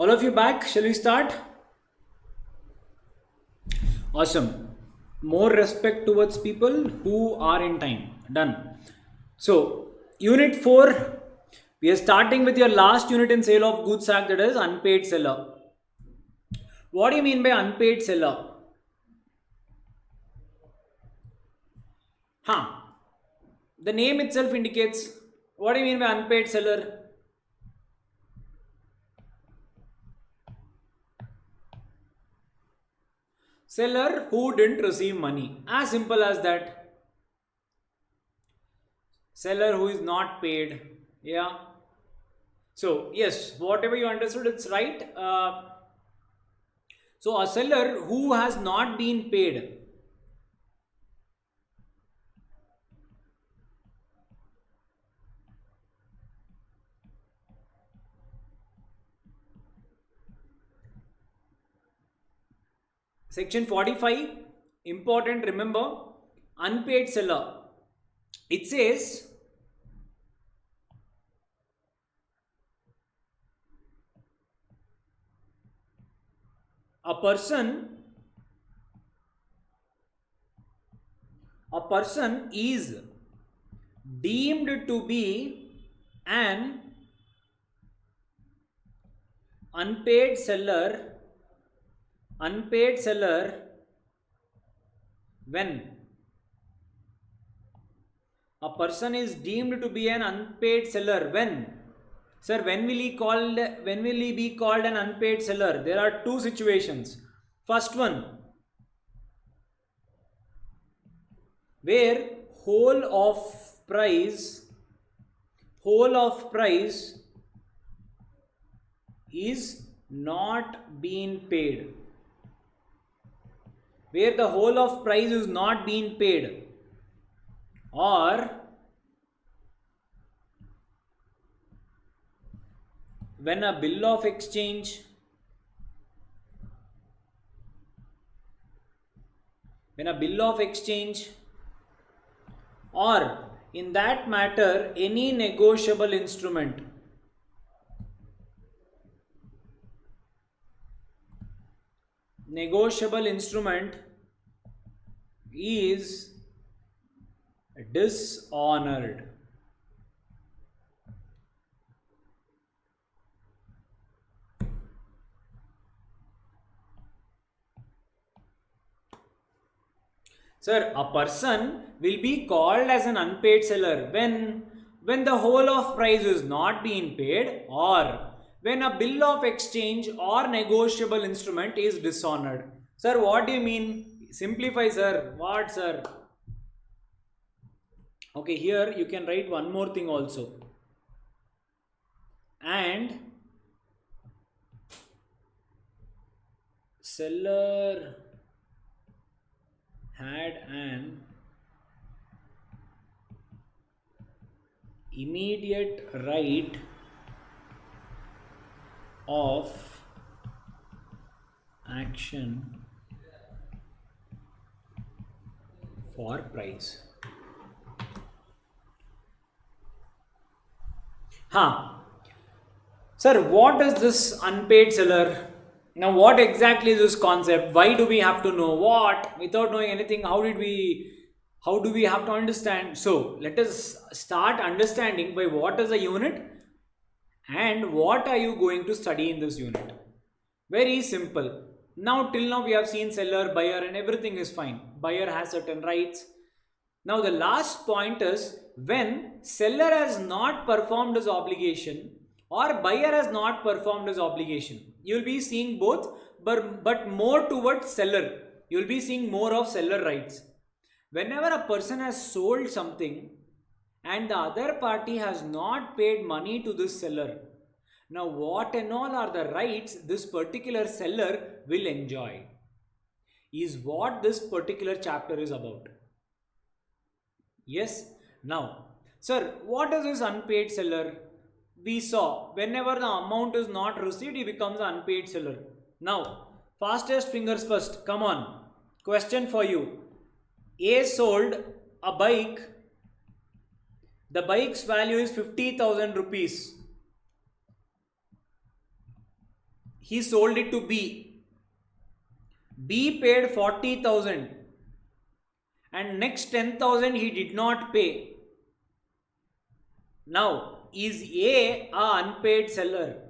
All of you back. Shall we start? Awesome. More respect towards people who are in time. Done. So, unit 4, we are starting with your last unit in sale of goods act, that is unpaid seller. What do you mean by unpaid seller? Huh. The name itself indicates. What do you mean by unpaid seller? Seller who didn't receive money. As simple as that. Seller who is not paid. Yeah. So, yes, whatever you understood, it's right. So, a seller who has not been paid. Section 45, important, remember, unpaid seller. It says, a person is deemed to be an unpaid seller when a person is deemed to be an unpaid seller when. Sir, when will he be called an unpaid seller? There are two situations. First one, where whole of price is not being paid. Where the whole of price is not being paid, or when a bill of exchange or in that matter any negotiable instrument is dishonored. Sir, a person will be called as an unpaid seller when the whole of price is not being paid, or when a bill of exchange or negotiable instrument is dishonored. Sir, what do you mean? Simplify, sir. What, sir? Okay, here you can write one more thing also. And seller had an immediate right of action for price. Sir, what is this unpaid seller? Now, what exactly is this concept? Why do we have to know? What? Without knowing anything, how do we have to understand? So, let us start understanding by what is a unit and what are you going to study in this unit. Very simple. Now, till now we have seen seller, buyer, and everything is fine. Buyer has certain rights. Now, the last point is when seller has not performed his obligation or buyer has not performed his obligation, you will be seeing both, but more towards seller. You will be seeing more of seller rights. Whenever a person has sold something and the other party has not paid money to this seller, now what and all are the rights this particular seller will enjoy is what this particular chapter is about. Yes. Now, sir, what is this unpaid seller? We saw whenever the amount is not received, he becomes an unpaid seller. Now, fastest fingers first. Come on. Question for you. A sold a bike. The bike's value is 50,000 rupees. he sold it to B. B paid 40,000 and next 10,000 he did not pay. Now, is A unpaid seller?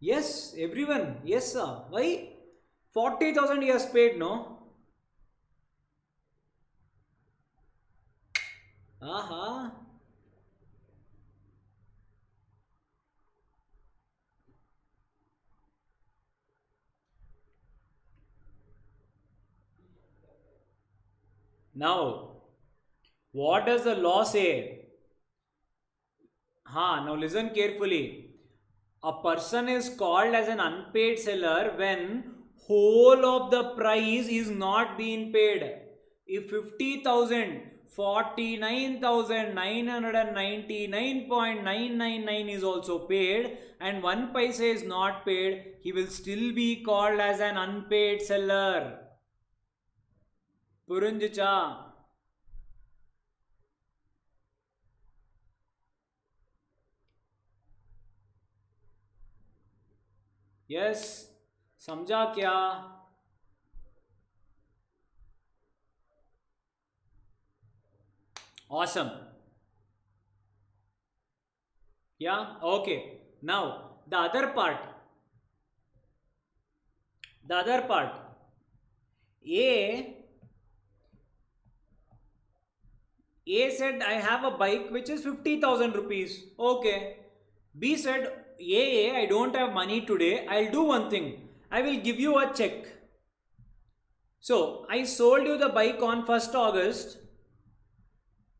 Yes, everyone. Yes, sir. Why? 40,000 he has paid, no? Aha. Now, what does the law say? Now listen carefully. A person is called as an unpaid seller when whole of the price is not being paid. If 50,000, 49,999.999 is also paid and 1 paisa is not paid, he will still be called as an unpaid seller. Purunjicha. Yes, समझा क्या? Awesome. Yeah, okay. Now, the other part. The other part. A said, I have a bike which is 50,000 rupees. Okay. B said, I don't have money today. I'll do one thing. I will give you a check. So, I sold you the bike on 1st August.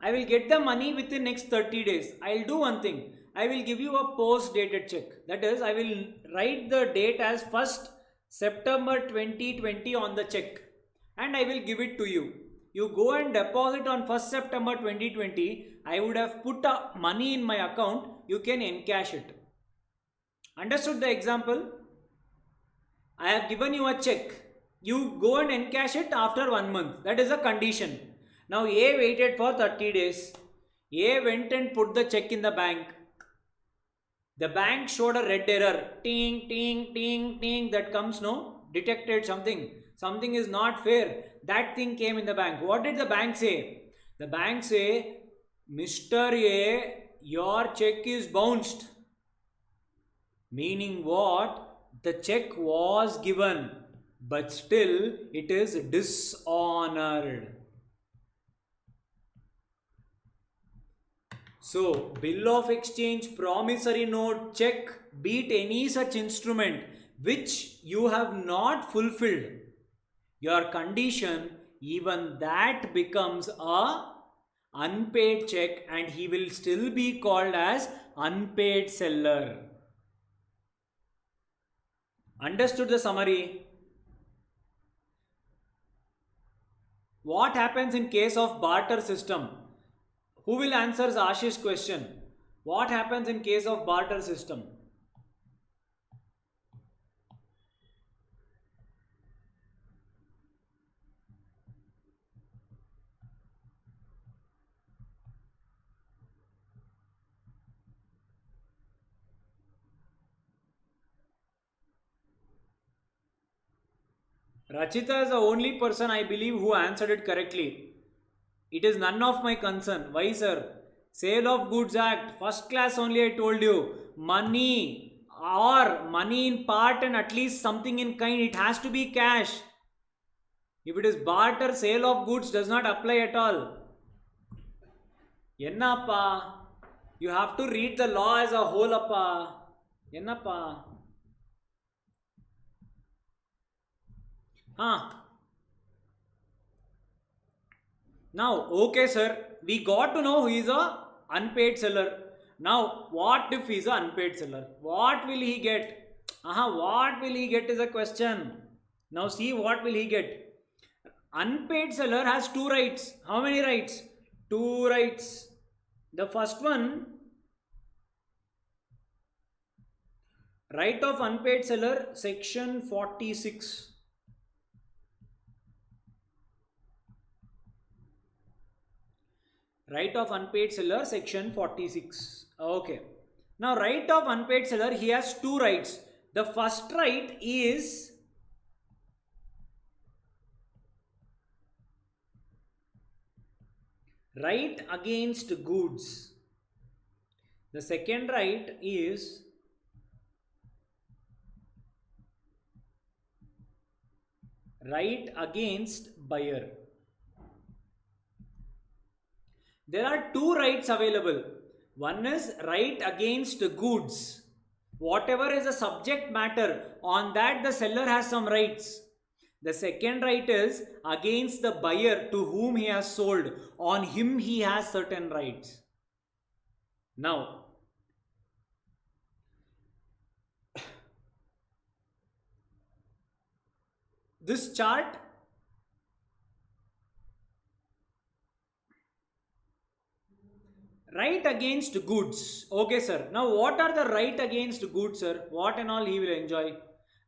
I will get the money within next 30 days. I'll do one thing. I will give you a post dated check. That is, I will write the date as 1st September 2020 on the check and I will give it to you. You go and deposit on 1st September 2020. I would have put money in my account. You can encash it. Understood the example? I have given you a check. You go and encash it after 1 month. That is a condition. Now A waited for 30 days. A went and put the check in the bank. The bank showed a red error. Ting, ting, ting, ting. That comes, no? Detected something. Something is not fair. That thing came in the bank. What did the bank say? The bank say, Mr. A, your check is bounced. Meaning what? The check was given, but still it is dishonored. So, bill of exchange, promissory note, check, beat any such instrument which you have not fulfilled your condition, even that becomes a unpaid check and he will still be called as unpaid seller. Understood the summary? What happens in case of barter system? Who will answer Ashish's question? What happens in case of barter system? Rachita is the only person I believe who answered it correctly. It is none of my concern. Why, sir? Sale of Goods Act, first class only I told you. Money or money in part and at least something in kind, it has to be cash. If it is barter, sale of goods does not apply at all. Ennappa? You have to read the law as a whole, appa. Ennappa? Now, okay, sir, we got to know who is a unpaid seller. Now, what if he is an unpaid seller? What will he get? What will he get is a question. Now, see what will he get. Unpaid seller has 2 rights. How many rights? 2 rights. The first one, right of unpaid seller, section 46. Right of unpaid seller, section 46. Okay. Now, right of unpaid seller, he has two rights. The first right is right against goods. The second right is right against buyer. There are two rights available. One is right against goods. Whatever is the subject matter, on that the seller has some rights. The second right is against the buyer to whom he has sold. On him he has certain rights. Now, this chart, right against goods. Okay, sir. Now, what are the right against goods, sir? What and all he will enjoy?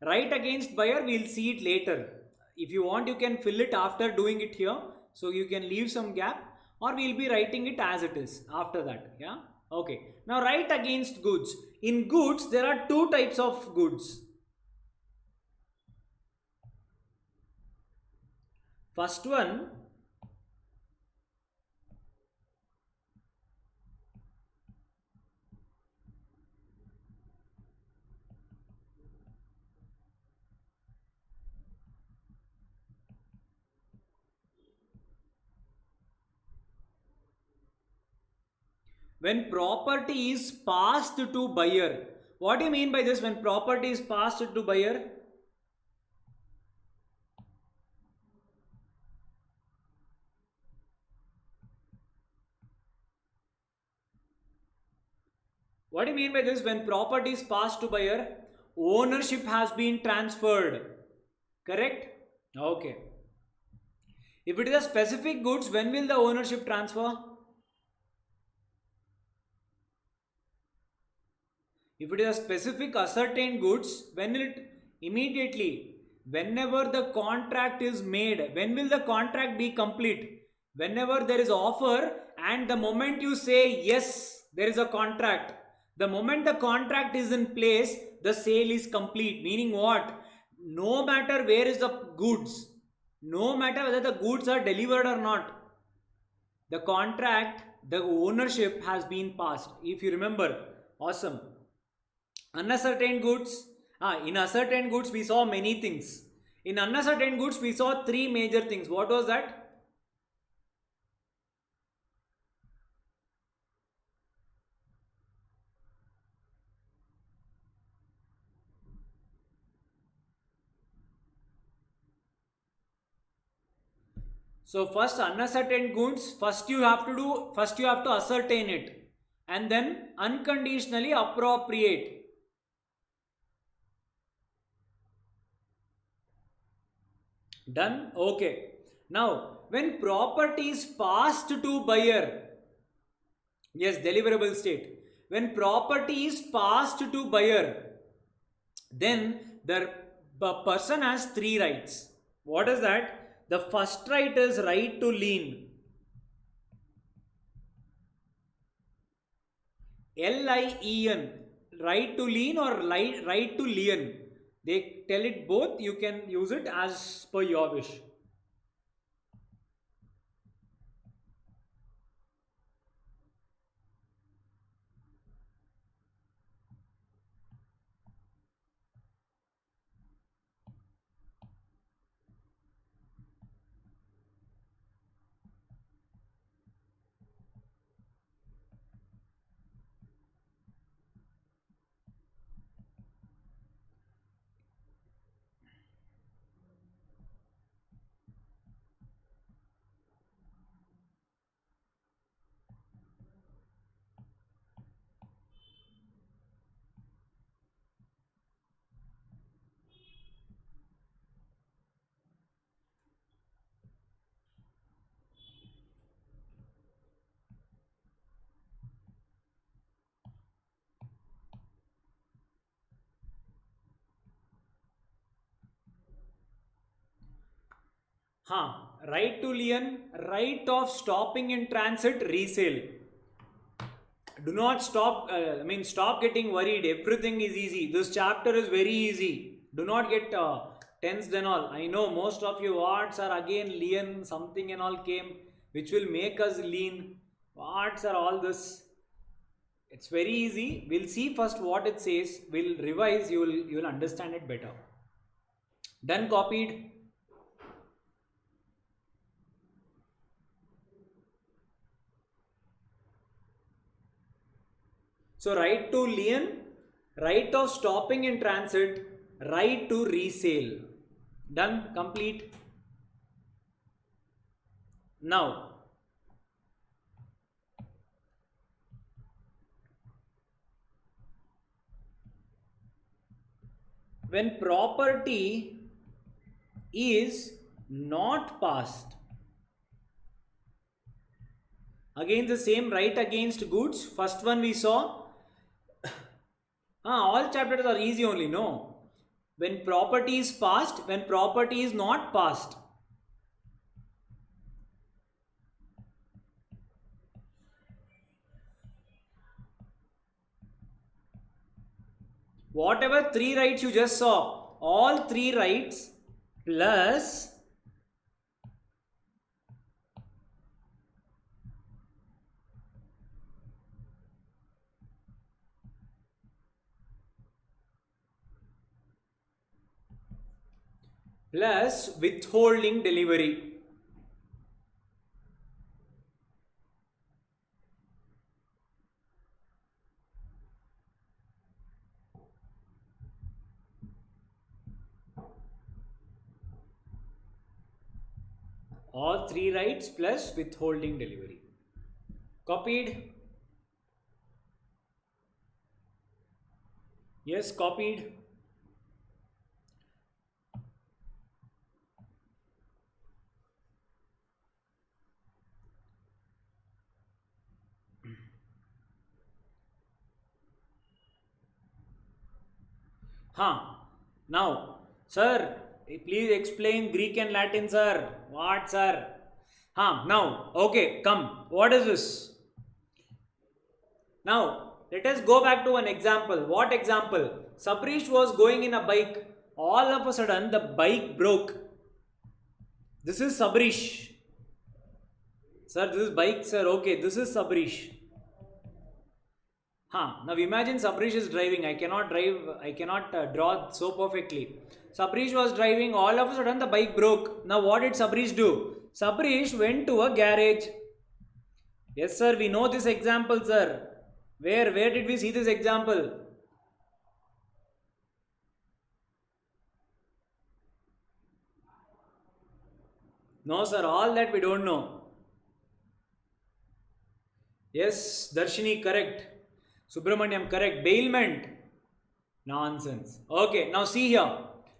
Right against buyer, we'll see it later. If you want, you can fill it after doing it here. So you can leave some gap, or we'll be writing it as it is after that. Yeah. Okay. Now, right against goods. In goods, there are two types of goods. First one, when property is passed to buyer. What do you mean by this? When property is passed to buyer? What do you mean by this? When property is passed to buyer, ownership has been transferred. Correct? Okay. If it is a specific goods, when will the ownership transfer? If it is a specific ascertained goods, when will it immediately? Whenever the contract is made, when will the contract be complete? Whenever there is offer, and the moment you say yes, there is a contract. The moment the contract is in place, the sale is complete. Meaning what? No matter where is the goods, no matter whether the goods are delivered or not, the contract, the ownership has been passed. If you remember, awesome. Unascertained goods. In ascertained goods, we saw many things. In unascertained goods, we saw three major things. What was that? So first unascertained goods, first you have to ascertain it, and then unconditionally appropriate. Done? Okay. Now, when property is passed to buyer, yes, deliverable state. When property is passed to buyer, then the person has three rights. What is that? The first right is right to lien. LIEN, right to lien or right to lien. They tell it both, you can use it as per your wish. Right to lien, right of stopping in transit, resale. Do not stop, stop getting worried. Everything is easy. This chapter is very easy. Do not get tensed and all. I know most of you arts are again lien, something and all came, which will make us lean. Arts are all this. It's very easy. We'll see first what it says. We'll revise. You will understand it better. Done, copied. So right to lien, right of stopping in transit, right to resale. Done, complete. Now, when property is not passed, again the same right against goods. First one we saw. All chapters are easy only, no. When property is passed, when property is not passed. Whatever three rights you just saw, all three rights plus withholding delivery. All three rights plus withholding delivery. Copied? Yes, copied. Now, sir, please explain Greek and Latin, sir. What, sir? Now, okay, come. What is this? Now, let us go back to an example. What example? Sabrish was going in a bike. All of a sudden, the bike broke. This is Sabrish. Sir, this is bike, sir. Okay, this is Sabrish. Now imagine Sabrish is driving. I cannot drive, I cannot draw so perfectly. Sabrish was driving, all of a sudden the bike broke. Now what did Sabrish do? Sabrish went to a garage. Yes sir, we know this example, sir. Where did we see this example? No sir, all that we don't know. Yes, Darshini, correct. Subramaniam, correct. Bailment. Nonsense. Okay, now see here.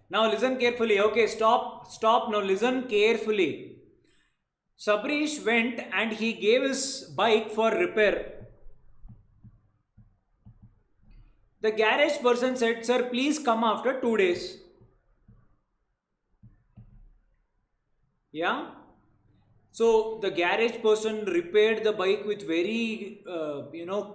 Now listen carefully. Okay, stop. Now listen carefully. Sabrish went and he gave his bike for repair. The garage person said, sir, please come after 2 days. Yeah? So the garage person repaired the bike with very,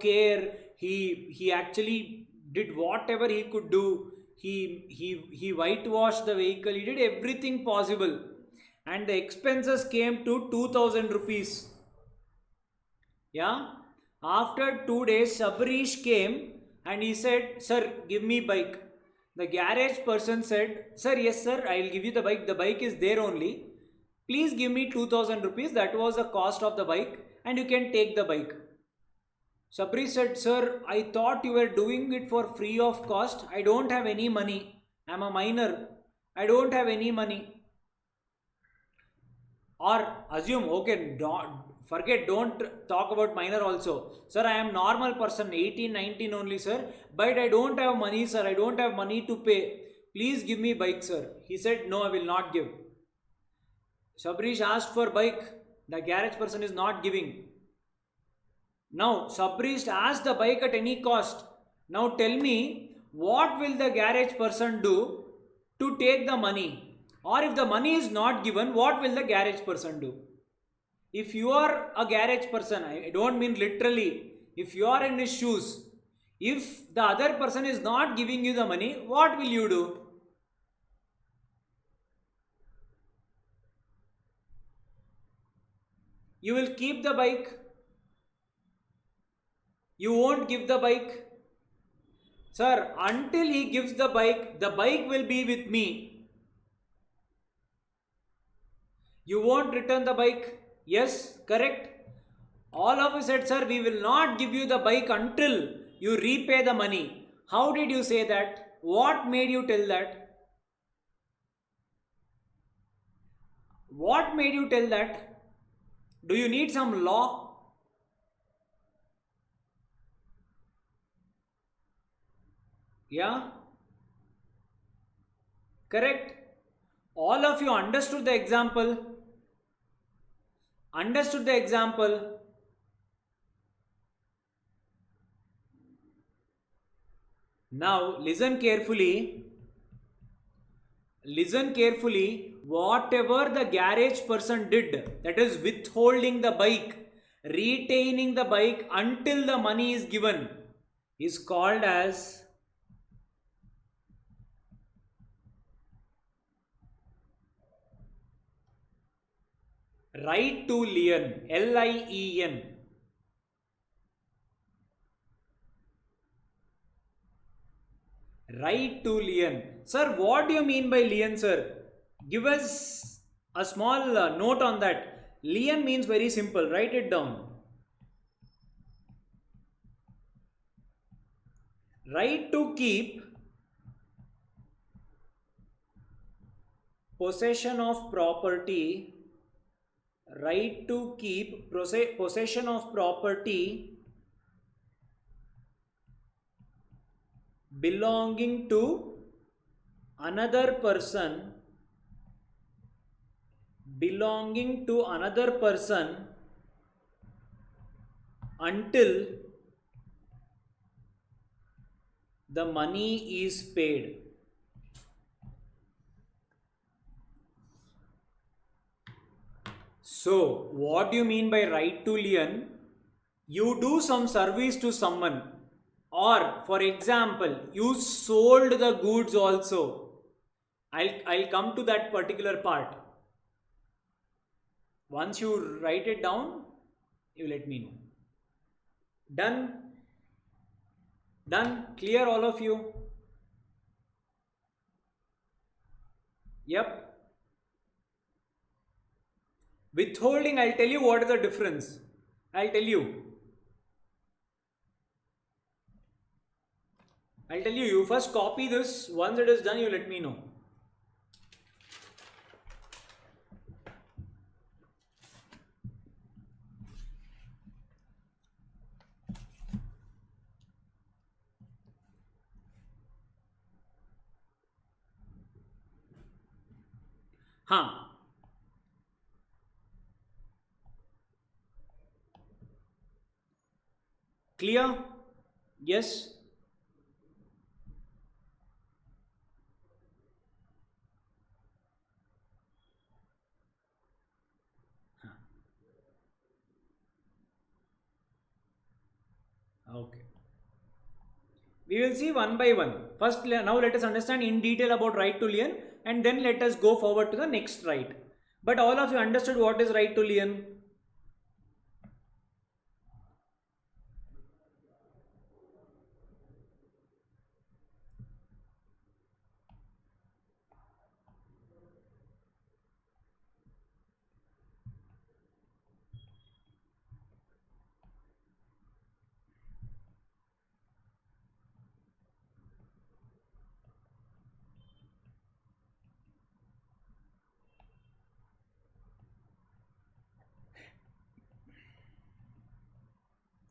care. He actually did whatever he could do. He whitewashed the vehicle. He did everything possible, and the expenses came to 2,000 rupees. Yeah. After 2 days, Sabrish came and he said, "Sir, give me bike." The garage person said, "Sir, yes, sir, I will give you the bike. The bike is there only. Please give me 2,000 rupees. That was the cost of the bike, and you can take the bike." Sabrish said, "Sir, I thought you were doing it for free of cost. I don't have any money. I'm a minor. I don't have any money." Or assume, okay, don't talk about minor also. "Sir, I am normal person, 18, 19 only, sir. But I don't have money, sir. I don't have money to pay. Please give me bike, sir." He said, "No, I will not give." Sabrish asked for bike. The garage person is not giving. Now, Sabrish asked the bike at any cost. Now tell me, what will the garage person do to take the money? Or if the money is not given, what will the garage person do? If you are a garage person, I don't mean literally, if you are in his shoes, if the other person is not giving you the money, what will you do? You will keep the bike, you won't give the bike. Sir, until he gives the bike will be with me. You won't return the bike. Yes, correct. All of us said, sir, we will not give you the bike until you repay the money. How did you say that? What made you tell that? What made you tell that? Do you need some law? Yeah, correct. All of you understood the example. Understood the example. Now listen carefully. Listen carefully. Whatever the garage person did, that is withholding the bike, retaining the bike until the money is given, is called as right to lien. Lien. Right to lien. Sir, what do you mean by lien, sir? Give us a small note on that. Lien means very simple. Write it down. Right to keep possession of property. Right to keep possession of property belonging to another person, belonging to another person until the money is paid. So, what do you mean by right to lien? You do some service to someone, or for example, you sold the goods also. I'll come to that particular part. Once you write it down, you let me know. Done? Done? Clear, all of you? Yep. Withholding, I'll tell you what is the difference. I'll tell you. You first copy this. Once it is done, you let me know. Huh. Clear? Yes? Okay. We will see one by one. First, now let us understand in detail about right to lien, and then let us go forward to the next right. But all of you understood what is right to lien?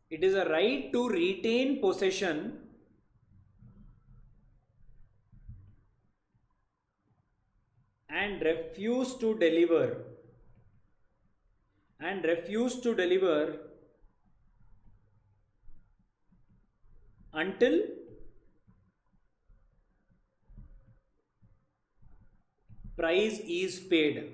It is a right to retain possession and refuse to deliver until price is paid.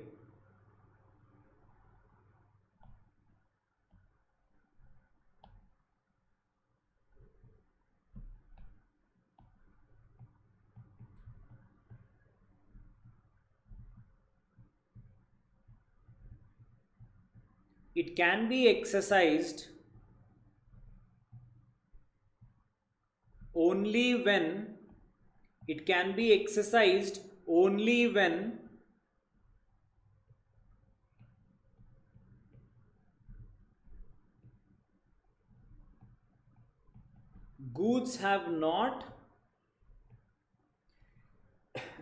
It can be exercised only when it can be exercised only when goods have not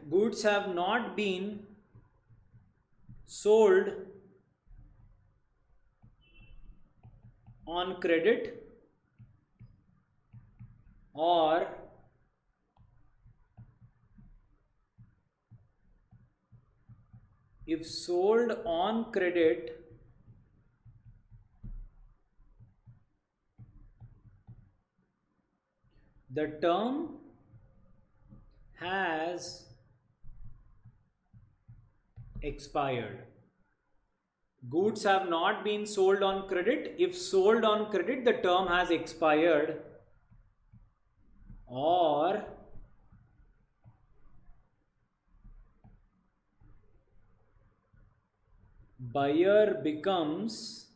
goods have not been sold on credit, or if sold on credit, the term has expired. Goods have not been sold on credit. If sold on credit, the term has expired, or buyer becomes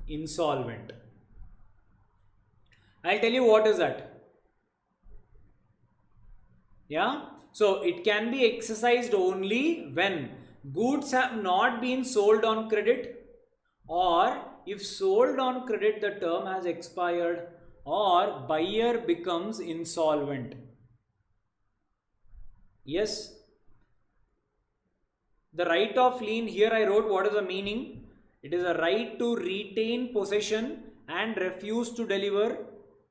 insolvent. I'll tell you what is that. Yeah, so it can be exercised only when goods have not been sold on credit, or if sold on credit the term has expired, or buyer becomes insolvent. Yes, the right of lien, here I wrote what is the meaning. It is a right to retain possession and refuse to deliver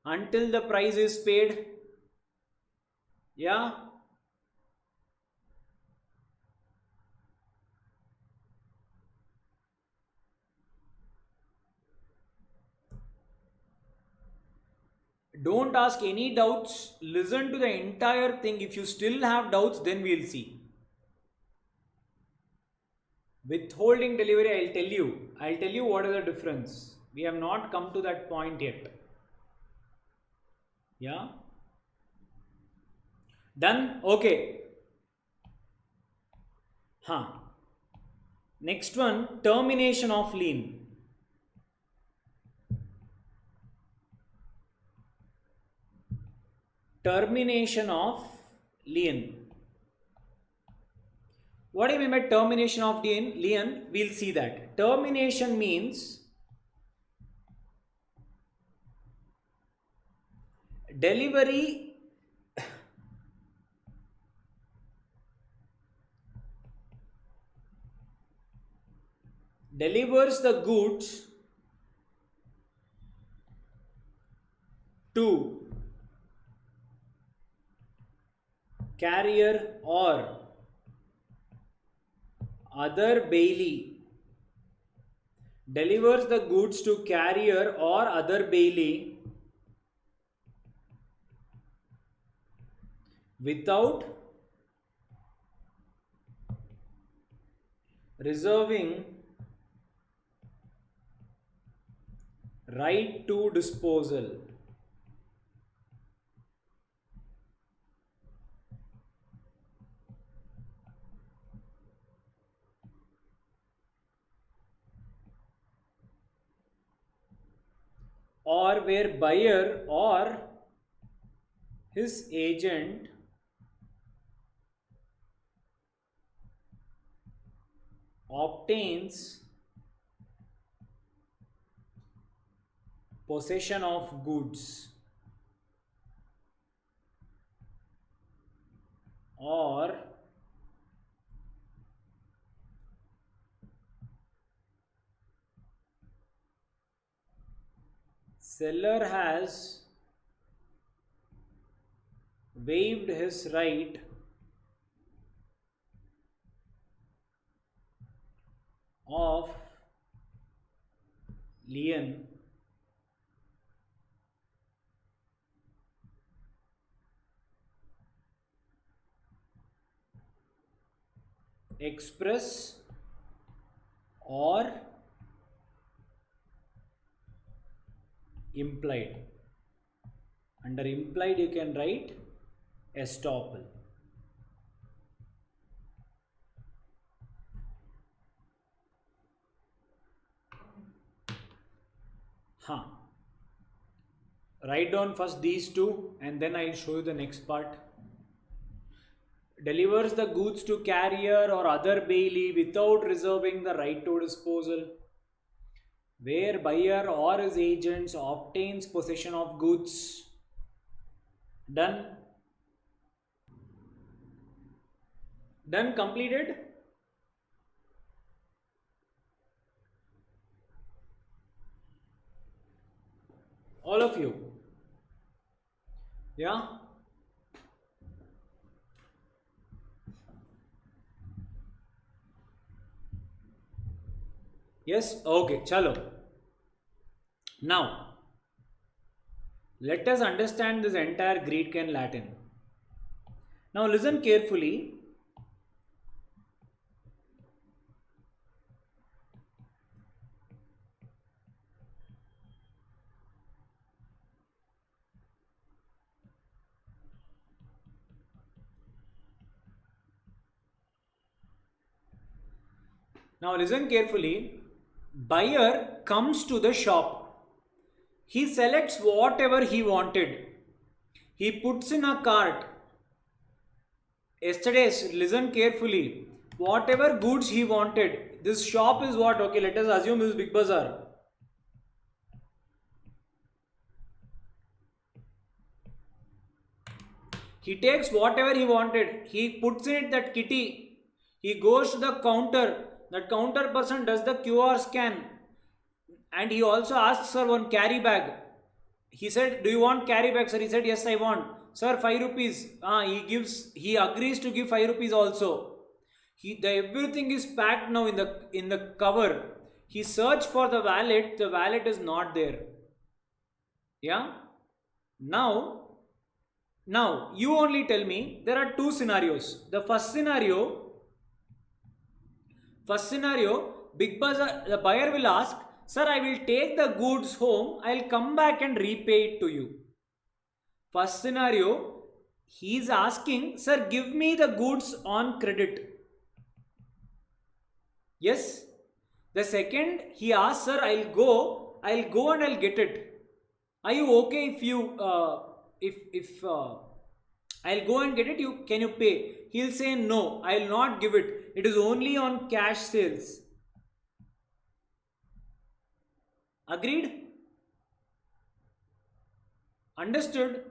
until the price is paid. Yeah, don't ask any doubts. Listen to the entire thing. If you still have doubts, then we'll see. Withholding delivery, I'll tell you. I'll tell you what is the difference. We have not come to that point yet. Yeah. Done? Okay. Huh. Next one, termination of lien. Termination of lien. What do you mean by termination of lien? Lien, we'll see that. Termination means delivery delivers the goods to carrier or other bailey, delivers the goods to carrier or other bailey without reserving right to disposal. Or where buyer or his agent obtains possession of goods, or seller has waived his right of lien express or implied. Under implied you can write estoppel. Write down first these two and then I'll show you the next part. Delivers the goods to carrier or other bailee without reserving the right to disposal. Where buyer or his agents obtains possession of goods. Done. Done, completed. All of you. Yeah. Yes, okay, chalo. Now, let us understand this entire Greek and Latin. Now, listen carefully. Now, listen carefully. Buyer comes to the shop. He selects whatever he wanted. He puts in a cart. Yesterday's, listen carefully. Whatever goods he wanted. This shop is what? Okay, let us assume this is Big Bazaar. He takes whatever he wanted. He puts in it that kitty. He goes to the counter. That counter person does the QR scan. And he also asks her one carry bag. He said, do you want carry bag, sir? He said, yes, I want. Sir, 5 rupees. He agrees to give 5 rupees also. Everything is packed now in the cover. He searched for the wallet is not there. Yeah? Now you only tell me, there are two scenarios. The first scenario, Big Bazaar, the buyer will ask, sir, I will take the goods home. I will come back and repay it to you. First scenario, he is asking, sir, give me the goods on credit. Yes. The second, he asks, sir, I'll go and I'll get it. Are you okay if you, I'll go and get it, can you pay? He'll say, no, I'll not give it. It is only on cash sales. Agreed? Understood?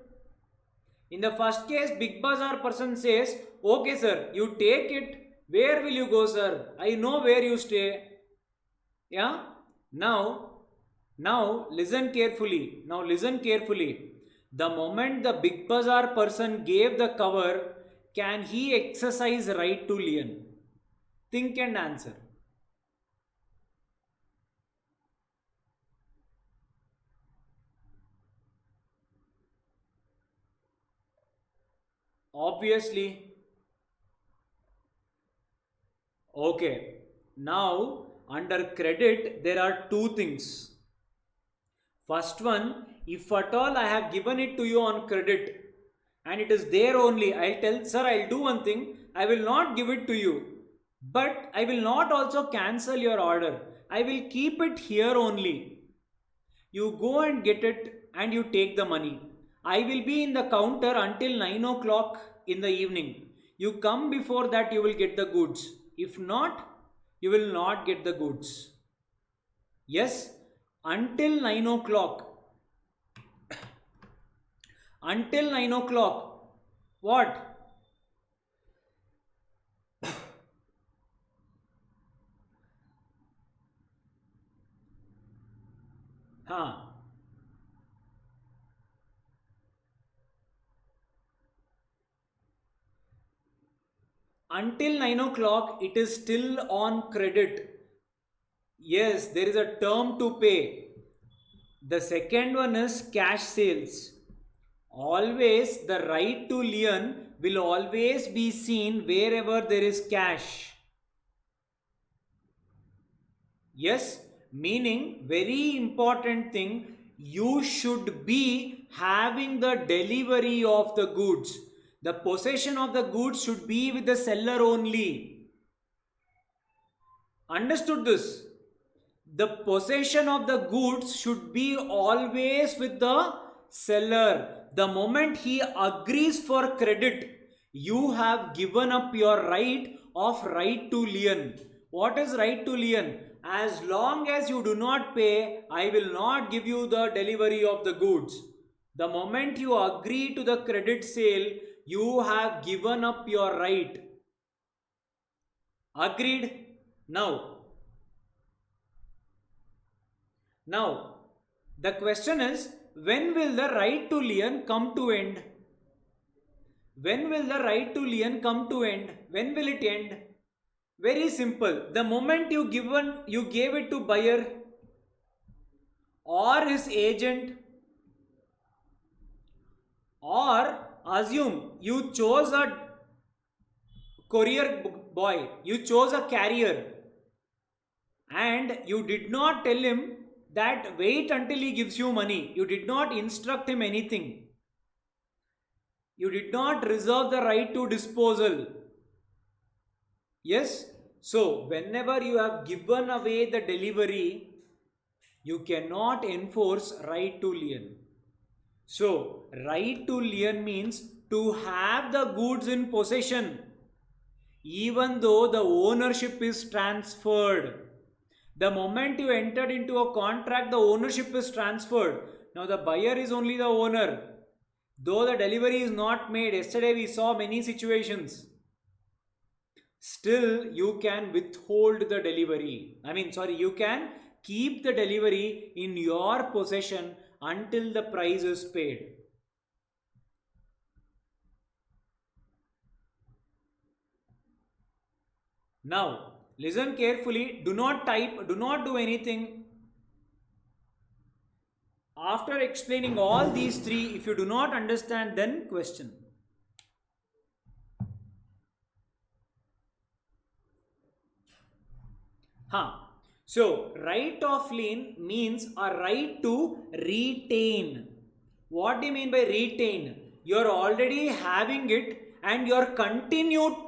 In the first case, Big Bazaar person says, okay sir, you take it. Where will you go, sir? I know where you stay. Yeah? Now listen carefully. The moment the Big Bazaar person gave the cover, can he exercise right to lien? Think and answer. Obviously. Okay. Now, under credit, there are two things. First one, if at all I have given it to you on credit and it is there only, I'll tell, sir, I'll do one thing. I will not give it to you, but I will not also cancel your order. I will keep it here only. You go and get it and you take the money. I will be in the counter until 9 o'clock in the evening. You come before that, you will get the goods. If not, you will not get the goods. Yes, until 9 o'clock. Until 9 o'clock. What? Until 9 o'clock, it is still on credit. Yes, there is a term to pay. The second one is cash sales. Always the right to lien will always be seen wherever there is cash. Yes, meaning very important thing, you should be having the delivery of the goods. The possession of the goods should be with the seller only. Understood this? The possession of the goods should be always with the seller. The moment he agrees for credit, you have given up your right to lien. What is right to lien? As long as you do not pay, I will not give you the delivery of the goods. The moment you agree to the credit sale, you have given up your right. Agreed? Now, the question is, when will the right to lien come to end? When will the right to lien come to end? When will it end? Very simple. The moment you gave it to buyer or his agent, or assume you chose a courier boy, you chose a carrier, and you did not tell him that wait until he gives you money. You did not instruct him anything. You did not reserve the right to disposal. Yes? So, whenever you have given away the delivery, you cannot enforce right to lien. So, right to lien means to have the goods in possession, even though the ownership is transferred. The moment you entered into a contract, the ownership is transferred. Now, the buyer is only the owner. Though the delivery is not made, yesterday we saw many situations. Still, you can withhold the delivery. You can keep the delivery in your possession until the price is paid. Now, listen carefully. Do not type, do not do anything. After explaining all these three, if you do not understand, then question. So, right of lien means a right to retain. What do you mean by retain? You're already having it and you're continuing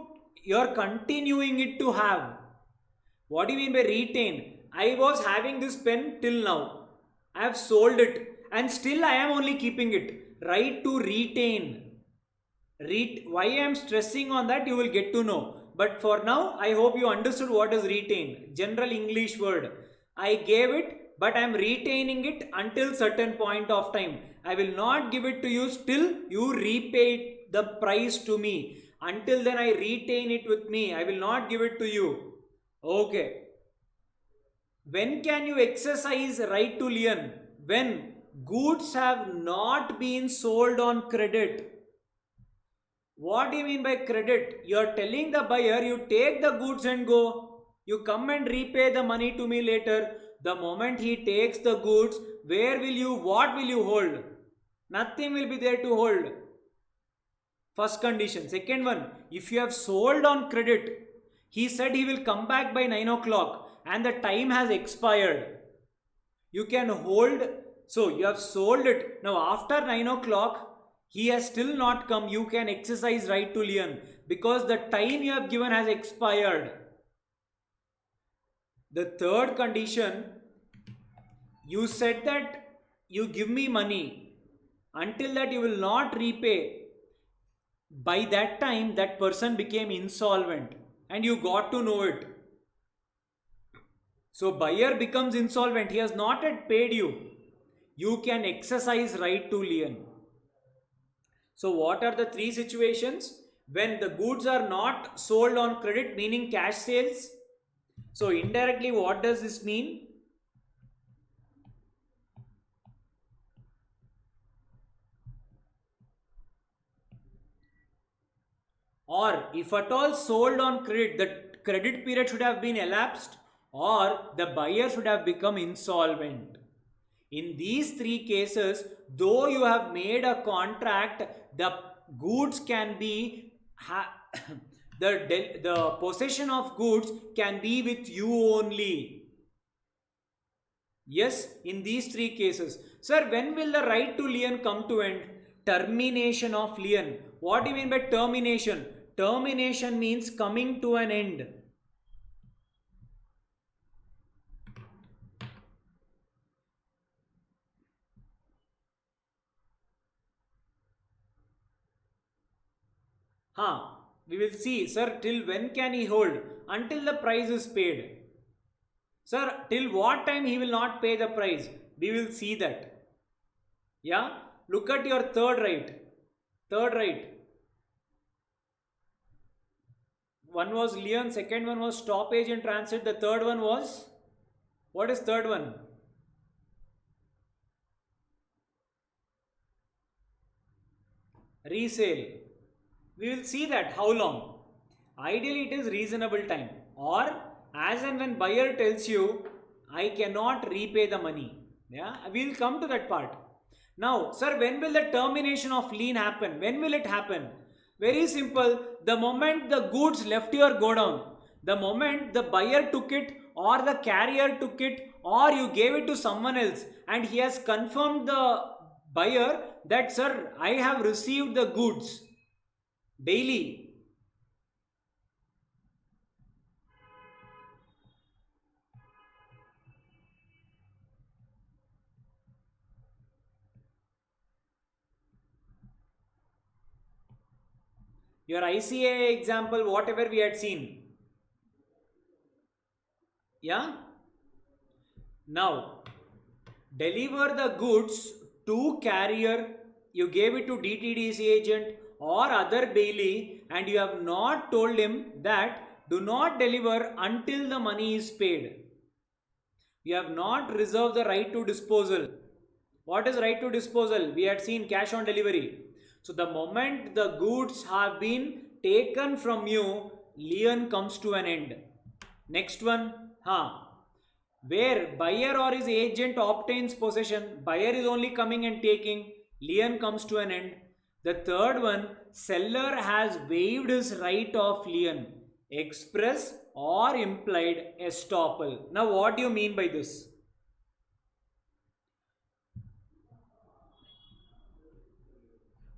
it to have. What do you mean by retain? I was having this pen till now. I have sold it and still I am only keeping it. Right to retain. Why I am stressing on that, you will get to know. But for now, I hope you understood what is retain. General English word. I gave it, but I am retaining it until certain point of time. I will not give it to you till you repay the price to me. Until then, I retain it with me. I will not give it to you. Okay. When can you exercise right to lien? When goods have not been sold on credit. What do you mean by credit? You are telling the buyer, you take the goods and go. You come and repay the money to me later. The moment he takes the goods, what will you hold? Nothing will be there to hold. First condition. Second one, if you have sold on credit, he said he will come back by 9 o'clock and the time has expired. You can hold. So you have sold it. Now after 9 o'clock, he has still not come. You can exercise right to lien because the time you have given has expired. The third condition, you said that you give me money. Until that you will not repay. By that time, that person became insolvent and you got to know it. So buyer becomes insolvent. He has not yet paid you. You can exercise right to lien. So what are the three situations? When the goods are not sold on credit, meaning cash sales. So indirectly, what does this mean? Or if at all sold on credit, the credit period should have been elapsed or the buyer should have become insolvent. In these three cases, though you have made a contract, the goods can be the possession of goods can be with you only. Yes, in these three cases. Sir, when will the right to lien come to end? Termination of lien. What do you mean by termination? Termination means coming to an end. We will see. Sir, till when can he hold? Until the price is paid. Sir, till what time he will not pay the price? We will see that. Yeah? Look at your third right. Third right. One was lien, second one was stoppage in transit, the third one was? What is third one? Resale. We will see that how long. Ideally it is reasonable time, or as and when buyer tells you I cannot repay the money. Yeah, we will come to that part. Now, sir, when will the termination of lien happen? When will it happen? Very simple. The moment the goods left your godown, the moment the buyer took it or the carrier took it or you gave it to someone else and he has confirmed the buyer that, sir, I have received the goods daily. Your ICA example, whatever we had seen. Yeah? Now, deliver the goods to carrier, you gave it to DTDC agent or other bailee and you have not told him that do not deliver until the money is paid. You have not reserved the right to disposal. What is right to disposal? We had seen cash on delivery. So the moment the goods have been taken from you, lien comes to an end. Next one, where buyer or his agent obtains possession, buyer is only coming and taking, lien comes to an end. The third one, seller has waived his right of lien, express or implied estoppel. Now what do you mean by this?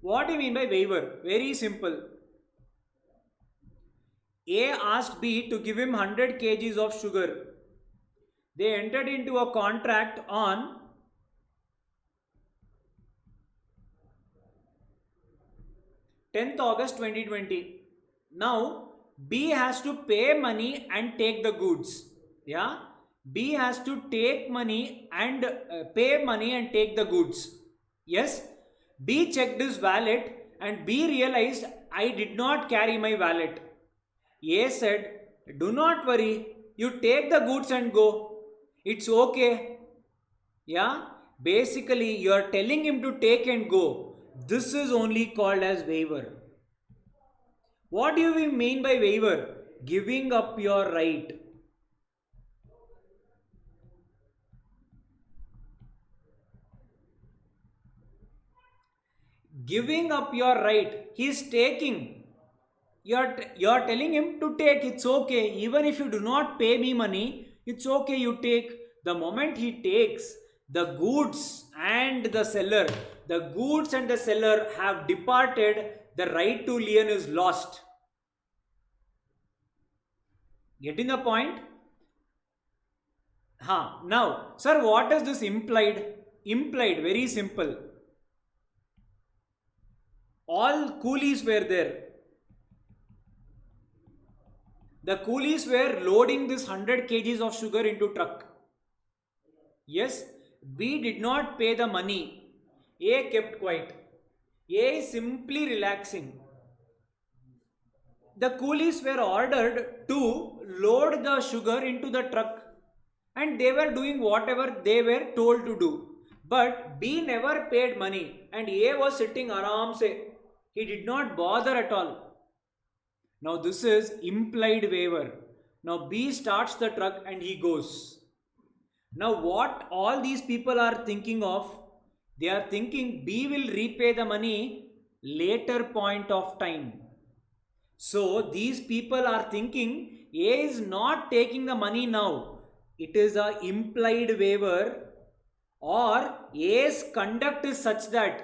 What do you mean by waiver? Very simple. A asked B to give him 100 kgs of sugar. They entered into a contract on 10th August 2020. Now, B has to pay money and take the goods. Yeah? B has to take money and pay money and take the goods. Yes? B checked his wallet and B realized I did not carry my wallet. A said, do not worry, you take the goods and go. It's okay. Yeah? Basically, you are telling him to take and go. This is only called as waiver. What do you mean by waiver? Giving up your right. Giving up your right. He is taking. You're telling him to take. It's okay. Even if you do not pay me money, it's okay, you take. The moment he takes, the goods and the seller have departed, the right to lien is lost. Getting the point? Now, sir, what is this implied? Implied, very simple. All coolies were there. The coolies were loading this 100 kgs of sugar into truck. Yes, B did not pay the money. A kept quiet. A is simply relaxing. The coolies were ordered to load the sugar into the truck and they were doing whatever they were told to do. But B never paid money and A was sitting aram se. He did not bother at all. Now this is implied waiver. Now B starts the truck and he goes. Now what all these people are thinking of? They are thinking B will repay the money later point of time. So these people are thinking A is not taking the money now. it is a implied waiver, or A's conduct is such that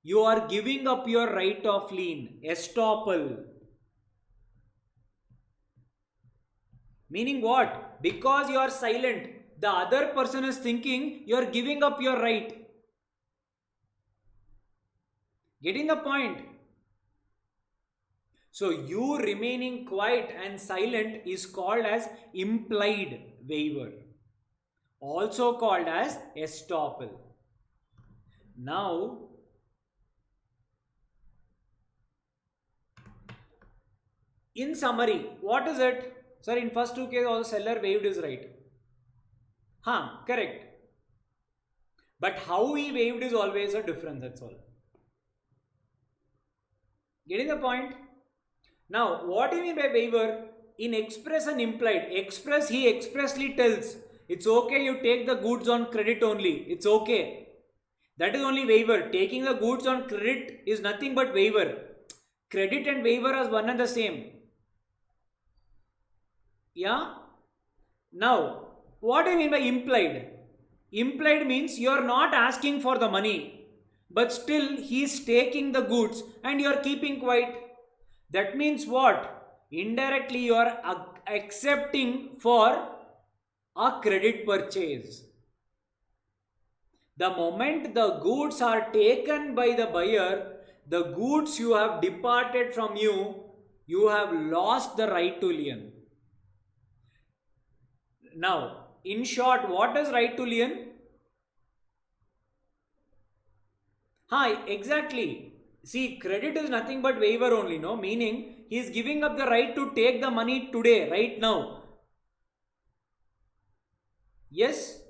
you are giving up your right of lien, estoppel. Meaning what? Because you are silent, the other person is thinking you are giving up your right. Getting the point? So you remaining quiet and silent is called as implied waiver, also called as estoppel. Now, in summary, what is it? Sir, in first two cases, also seller waived his right. Correct. But how he waived is always a difference, that's all. Getting the point? Now, what do you mean by waiver? In express and implied. Express, he expressly tells, it's okay, you take the goods on credit only. It's okay. That is only waiver. Taking the goods on credit is nothing but waiver. Credit and waiver are one and the same. Yeah? Now, what do you mean by implied? Implied means you are not asking for the money, but still he is taking the goods and you are keeping quiet. That means what? Indirectly you are accepting for a credit purchase. The moment the goods are taken by the buyer, the goods you have departed from you, you have lost the right to lien. Now, in short, what is right to lien? Exactly. See, credit is nothing but waiver only, no? Meaning, he is giving up the right to take the money today, right now. Yes?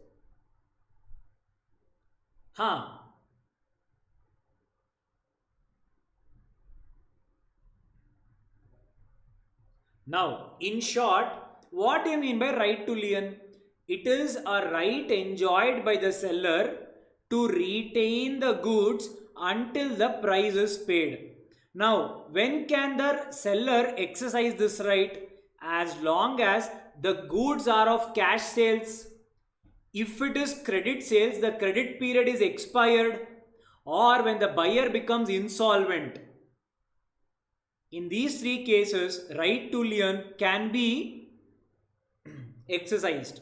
Now, in short, what do you mean by right to lien? It is a right enjoyed by the seller to retain the goods until the price is paid. Now, when can the seller exercise this right? As long as the goods are of cash sales. If it is credit sales, the credit period is expired, or when the buyer becomes insolvent. In these three cases, right to lien can be exercised.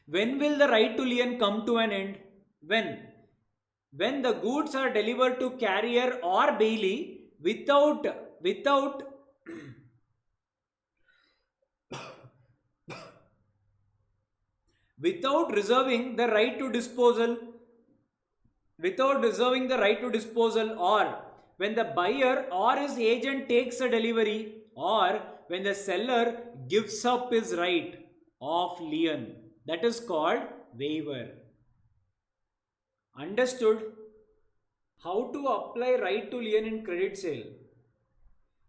When will the right to lien come to an end? When the goods are delivered to carrier or bailey without reserving the right to disposal, or when the buyer or his agent takes a delivery, or when the seller gives up his right of lien. That is called waiver. Understood? How to apply right to lien in credit sale?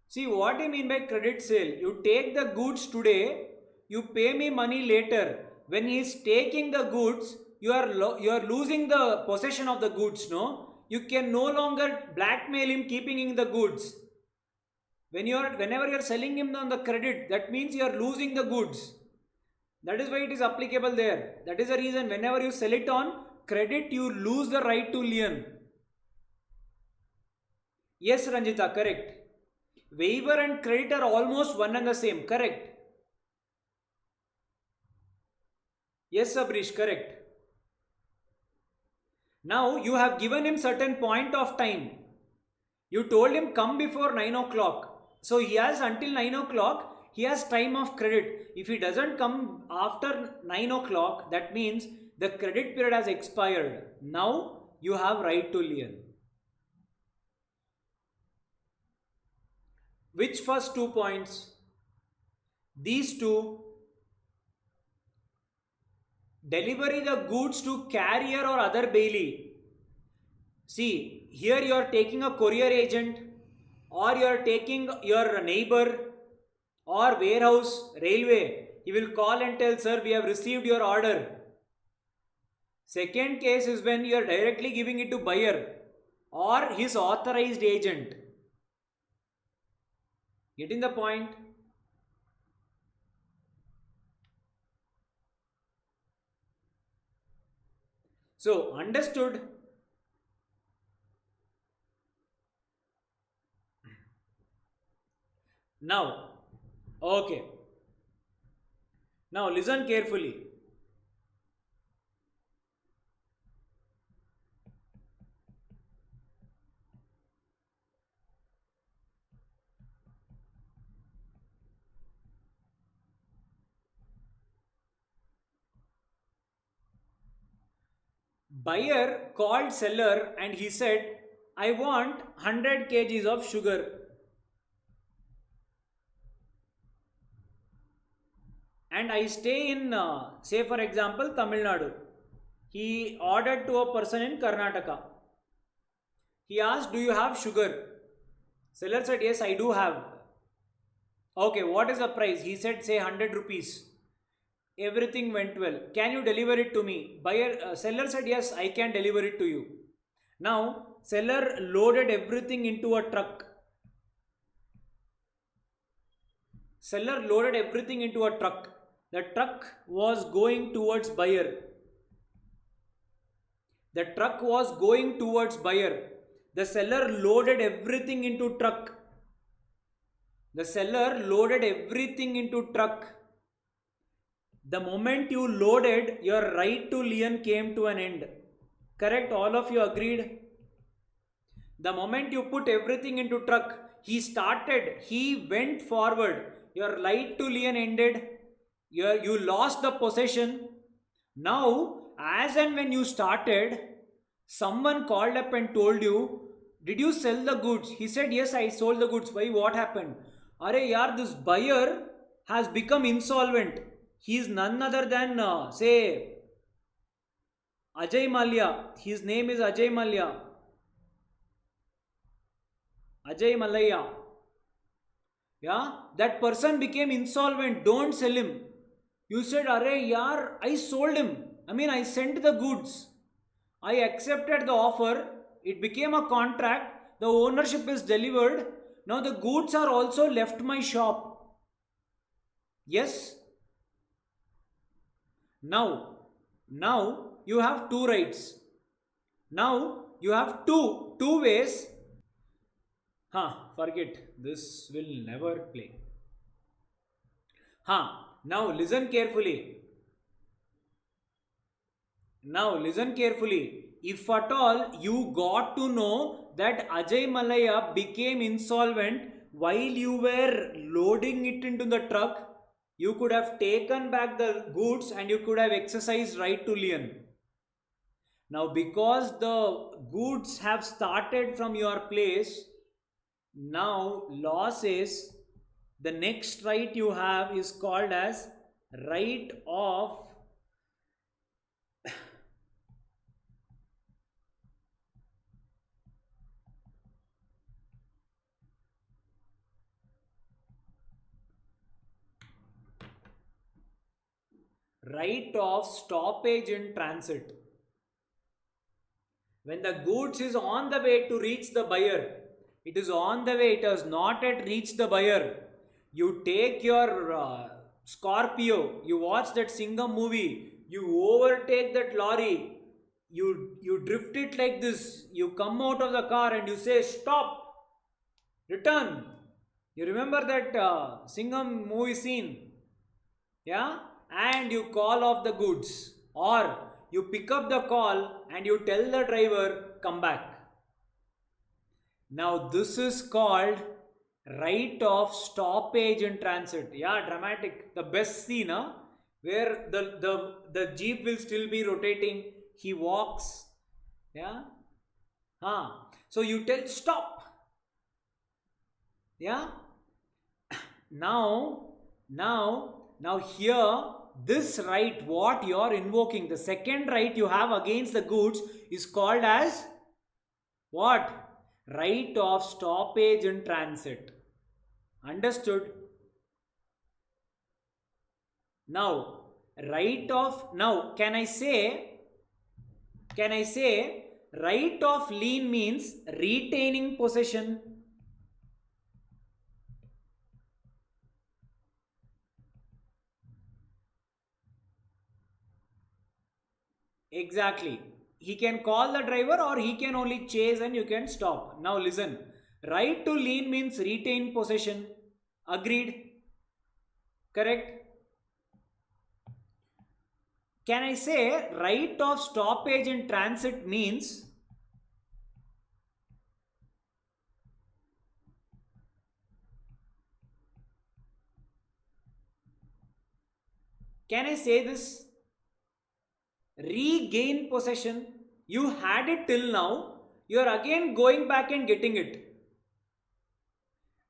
See, what I mean by credit sale? You take the goods today, you pay me money later. When he is taking the goods, you are losing the possession of the goods, no? You can no longer blackmail him keeping in the goods. Whenever you are selling him on the credit, that means you are losing the goods. That is why it is applicable there. That is the reason whenever you sell it on credit, you lose the right to lien. Yes, Ranjita, correct. Waiver and credit are almost one and the same, correct? Yes, Sabrish, correct. Now you have given him certain point of time. You told him come before 9 o'clock. So he has until 9 o'clock, he has time of credit. If he doesn't come after 9 o'clock, that means the credit period has expired. Now you have right to lien. Which first 2 points? These two. Delivery the goods to carrier or other bailey. See, here you are taking a courier agent, or you are taking your neighbor or warehouse, railway. He will call and tell, sir, we have received your order. Second case is when you are directly giving it to buyer or his authorized agent. Getting the point? So understood. Now, okay. Now listen carefully. Buyer called seller and he said, I want 100 kgs of sugar and I stay in, say for example, Tamil Nadu. He ordered to a person in Karnataka. He asked, do you have sugar? Seller said, yes, I do have. Okay, what is the price? He said, say 100 rupees. Everything went well. Can you deliver it to me? Seller said, yes, I can deliver it to you. Now, seller loaded everything into a truck. Seller loaded everything into a truck. The truck was going towards buyer. The truck was going towards buyer. The seller loaded everything into truck. The seller loaded everything into truck. The moment you loaded, your right to lien came to an end. Correct? All of you agreed? The moment you put everything into truck, he went forward. Your right to lien ended. You lost the possession. Now, as and when you started, someone called up and told you, did you sell the goods? He said, yes, I sold the goods. Why? What happened? Are yaar, this buyer has become insolvent. He is none other than, say, Ajay Malia. His name is Ajay Malia. Ajay Malaya. Yeah, that person became insolvent. Don't sell him. You said, Arey, yaar, I sold him. I mean, I sent the goods. I accepted the offer. It became a contract. The ownership is delivered. Now the goods are also left my shop. Yes. Now you have two rights. Now you have two ways. Forget. This will never play. Now listen carefully. Now listen carefully. If at all you got to know that Ajay Malaya became insolvent while you were loading it into the truck, you could have taken back the goods and you could have exercised right to lien. Now because the goods have started from your place, now loss is the next right you have is called as right of stoppage in transit. When the goods is on the way to reach the buyer, it is on the way, it has not yet reached the buyer. You take your Scorpio, you watch that Singham movie, you overtake that lorry, you drift it like this, you come out of the car and you say, stop, return. You remember that Singham movie scene? Yeah, and you call off the goods, or you pick up the call and you tell the driver come back. Now this is called right of stoppage in transit. Yeah, dramatic, the best scene, huh? Where the jeep will still be rotating, he walks. Yeah, so you tell stop. Yeah, now here, this right what you are invoking, the second right you have against the goods is called as what? Right of stoppage in transit. Understood? Now can I say right of lien means retaining possession? Exactly. he can call the driver or he can only chase and you can stop. Now listen, right to lean means retain possession. Agreed? Correct? Can I say right of stoppage in transit means can I say this? Regain possession. You had it till now, you are again going back and getting it.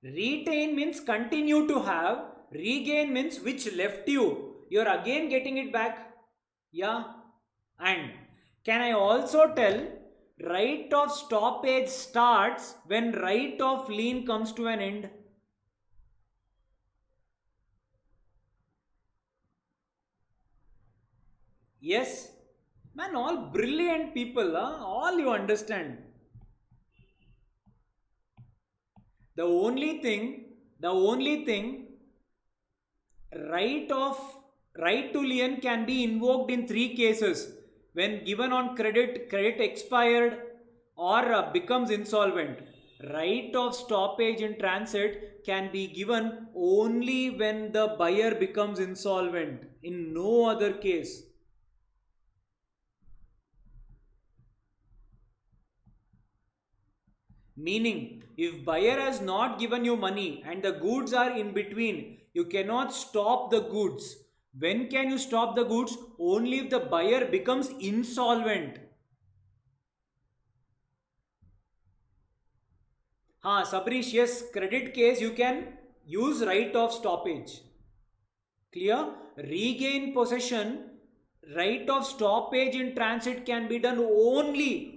Retain means continue to have, regain means which left you, you are again getting it back. Yeah. And can I also tell right of stoppage starts when right of lean comes to an end? Yes. Man, all brilliant people, huh? All you understand. The only thing, right of right to lien can be invoked in three cases: when given on credit expired, or becomes insolvent. Right of stoppage in transit can be given only when the buyer becomes insolvent, in no other case. Meaning, if buyer has not given you money and the goods are in between, you cannot stop the goods. When can you stop the goods? Only if the buyer becomes insolvent. Sabrish, yes, credit case you can use right of stoppage. Clear? Regain possession, right of stoppage in transit can be done only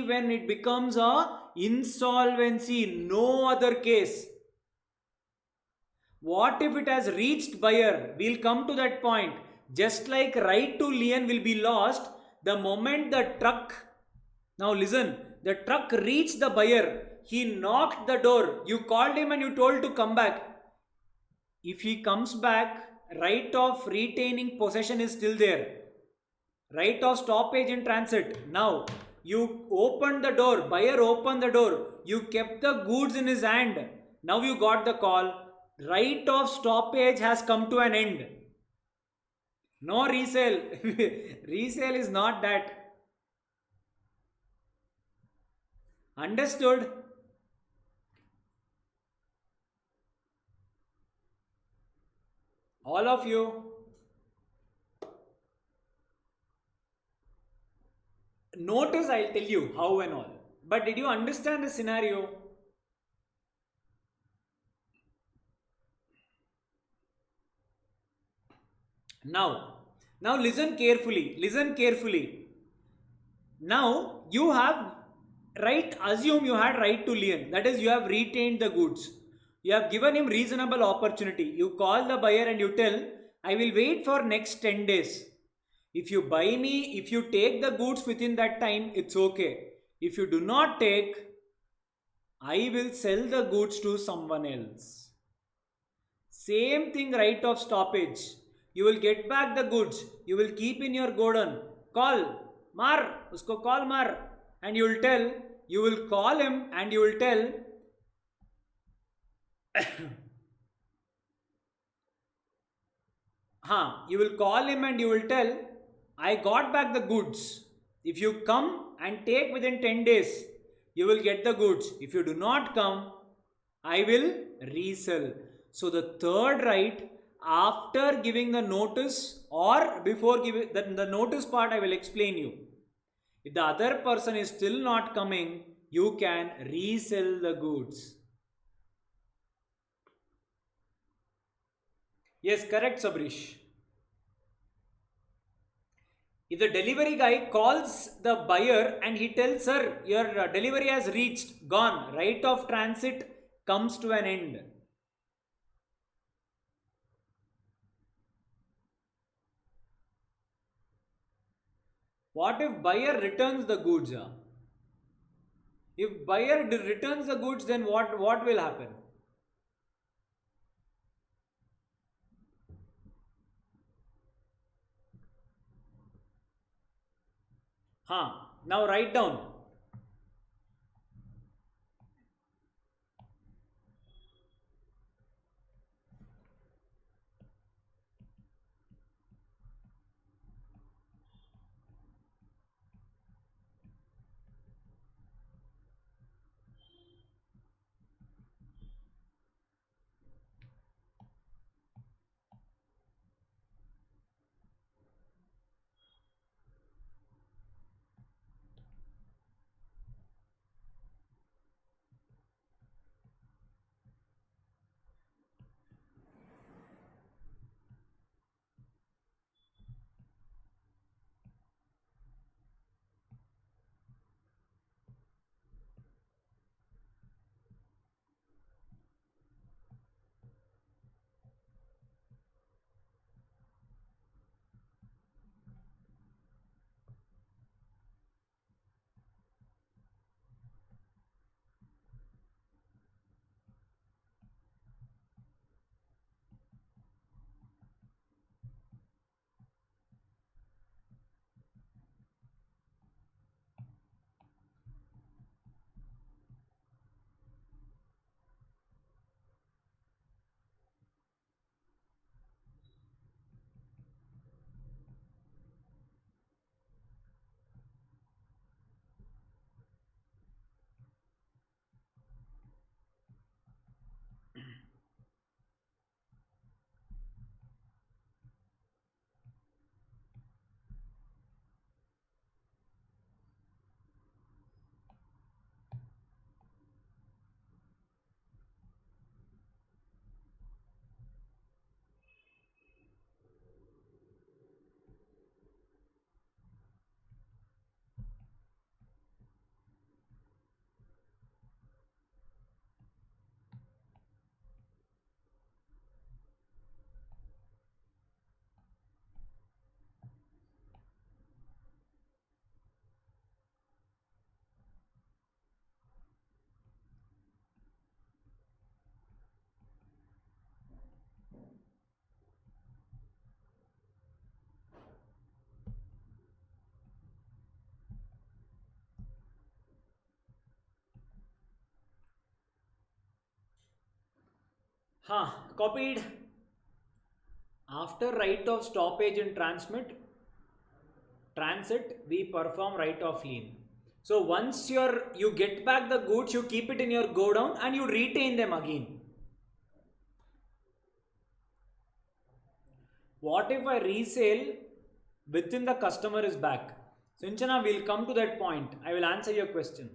when it becomes a insolvency, no other case. What if it has reached buyer? We'll come to that point. Just like right to lien will be lost the moment the truck. Now listen, the truck reached the buyer. He knocked the door. You called him and you told to come back. If he comes back, right of retaining possession is still there. Right of stoppage in transit. Now you opened the door, buyer opened the door, you kept the goods in his hand. Now you got the call. Right of stoppage has come to an end. No resale. Resale is not that. Understood? All of you. Notice I'll tell you how and all. But did you understand the scenario? Now listen carefully. Listen carefully. Now you have right, assume you had right to lien. That is, you have retained the goods. You have given him reasonable opportunity. You call the buyer and you tell, I will wait for next 10 days. If you buy me, if you take the goods within that time, it's okay. If you do not take, I will sell the goods to someone else. Same thing, right of stoppage. You will get back the goods. You will keep in your godown. Call. Mar. Usko call Mar. And you will tell. You will call him and you will tell. You will call him and you will tell, I got back the goods. If you come and take within 10 days, you will get the goods. If you do not come, I will resell. So the third right, after giving the notice or before giving the notice part, I will explain you. If the other person is still not coming, you can resell the goods. Yes, correct, Sabrish. If the delivery guy calls the buyer and he tells, sir, your delivery has reached, gone, right of transit comes to an end. What if buyer returns the goods? If buyer returns the goods, then what will happen? Now write down. Copied. After write of stoppage in transit, we perform write of lien. So once you get back the goods, you keep it in your go down and you retain them again. What if I resale within the customer is back? Sinchana, we'll come to that point. I will answer your question.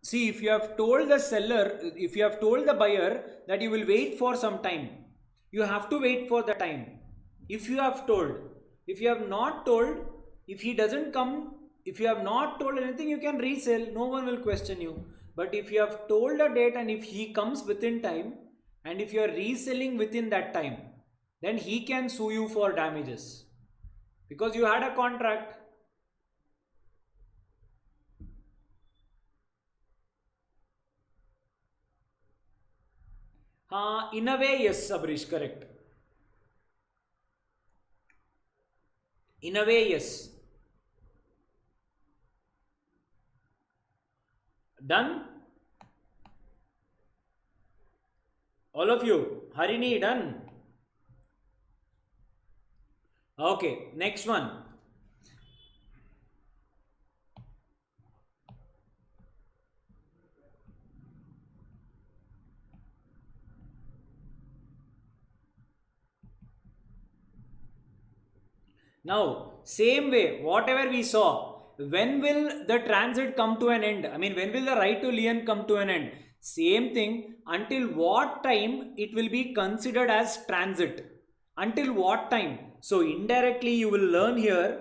See, if you have told the seller, if you have told the buyer that you will wait for some time, you have to wait for the time. If you have told, if you have not told, if he doesn't come, if you have not told anything, you can resell, no one will question you. But if you have told a date and if he comes within time, and if you are reselling within that time, then he can sue you for damages because you had a contract. In a way, yes, Sabrish, correct. In a way, yes. Done? All of you. Harini, done? Okay, next one. Now, same way, whatever we saw, when will the transit come to an end? I mean, when will the right to lien come to an end? Same thing, until what time it will be considered as transit? Until what time? So, indirectly, you will learn here.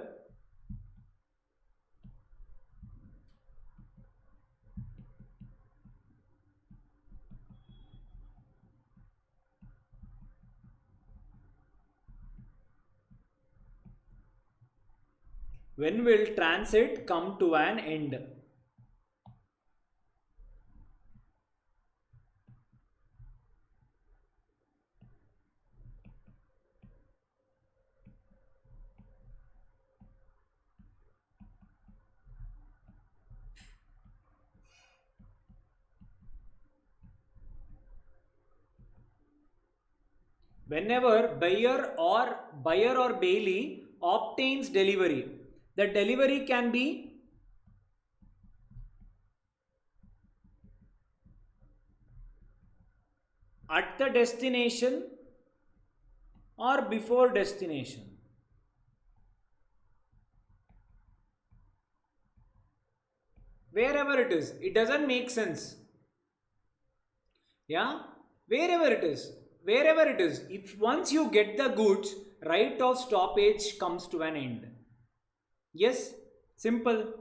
When will transit come to an end? whenever buyer or bailey obtains delivery, the delivery can be at the destination or before destination. Wherever it is, it doesn't make sense. Yeah, wherever it is, if once you get the goods, right of stoppage comes to an end. Yes, simple.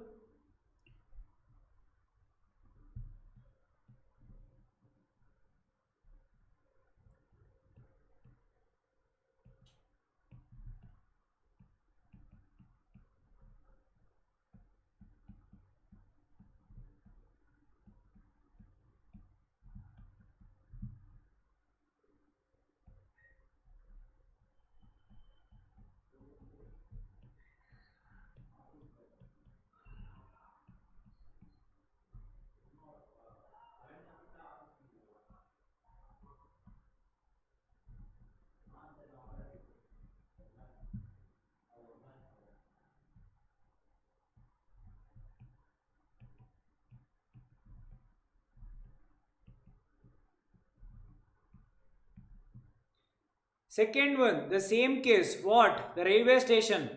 Second one, the same case. What? The railway station.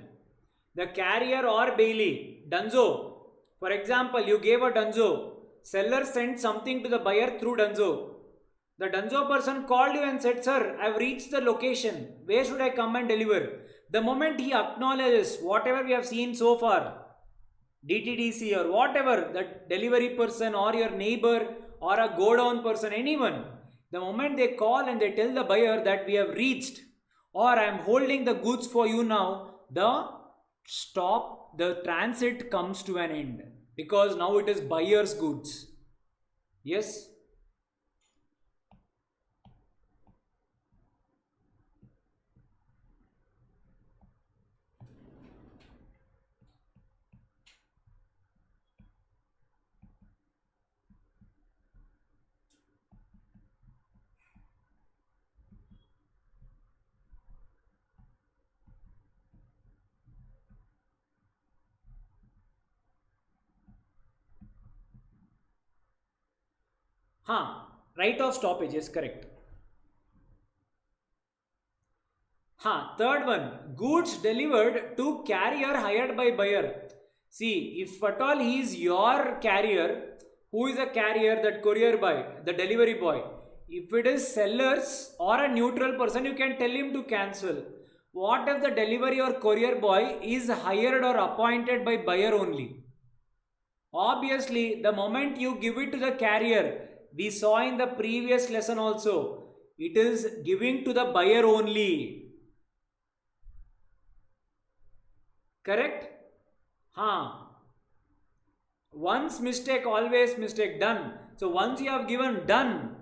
The carrier or Bailey. Dunzo. For example, you gave a Dunzo. Seller sent something to the buyer through Dunzo. The Dunzo person called you and said, Sir, I've reached the location. Where should I come and deliver? The moment he acknowledges whatever we have seen so far, DTDC or whatever, the delivery person or your neighbor or a go down person, anyone, the moment they call and they tell the buyer that we have reached or I am holding the goods for you now, the transit comes to an end because now it is buyer's goods. Yes. Right of stoppage is correct. Third one, goods delivered to carrier hired by buyer. See, if at all he is your carrier, who is a carrier? That courier boy, the delivery boy. If it is sellers or a neutral person, you can tell him to cancel. What if the delivery or courier boy is hired or appointed by buyer only? Obviously, the moment you give it to the carrier, we saw in the previous lesson also, it is giving to the buyer only. Correct? Once mistake, always mistake, done. So once you have given done,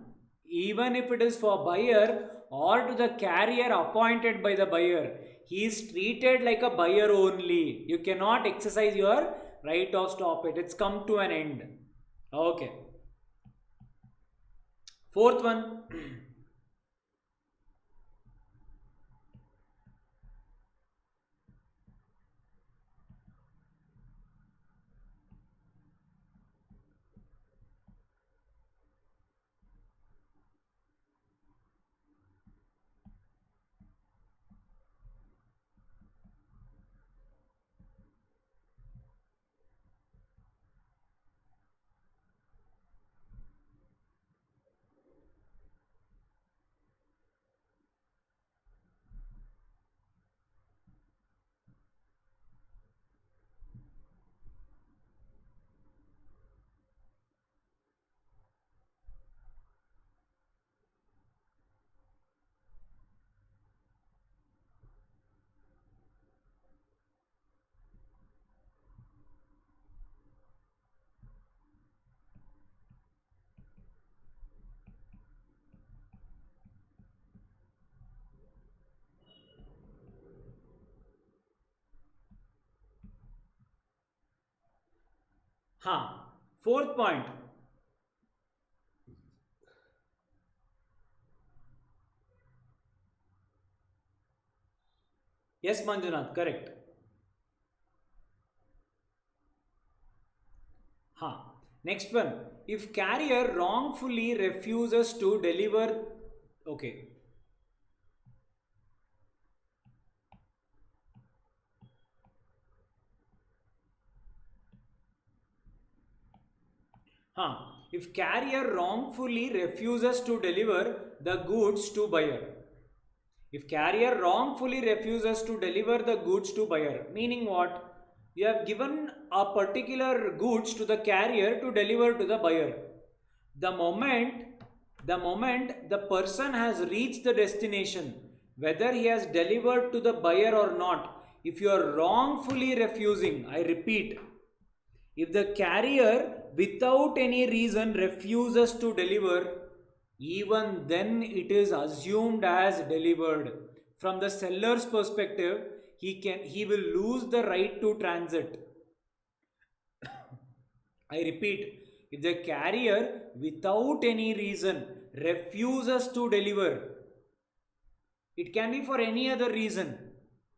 even if it is for buyer or to the carrier appointed by the buyer, he is treated like a buyer only. You cannot exercise your right of stop it. It's come to an end. Okay. Fourth one. Fourth point. Yes, Manjunath, correct. Huh. Next one. If carrier wrongfully refuses to deliver, okay. Huh. If carrier wrongfully refuses to deliver the goods to buyer. If carrier wrongfully refuses to deliver the goods to buyer, meaning what? You have given a particular goods to the carrier to deliver to the buyer. The moment, the moment the person has reached the destination, whether he has delivered to the buyer or not, if you are wrongfully refusing, I repeat, if the carrier without any reason refuses to deliver, even then it is assumed as delivered. From the seller's perspective, he will lose the right to transit. I repeat, if the carrier without any reason refuses to deliver, it can be for any other reason.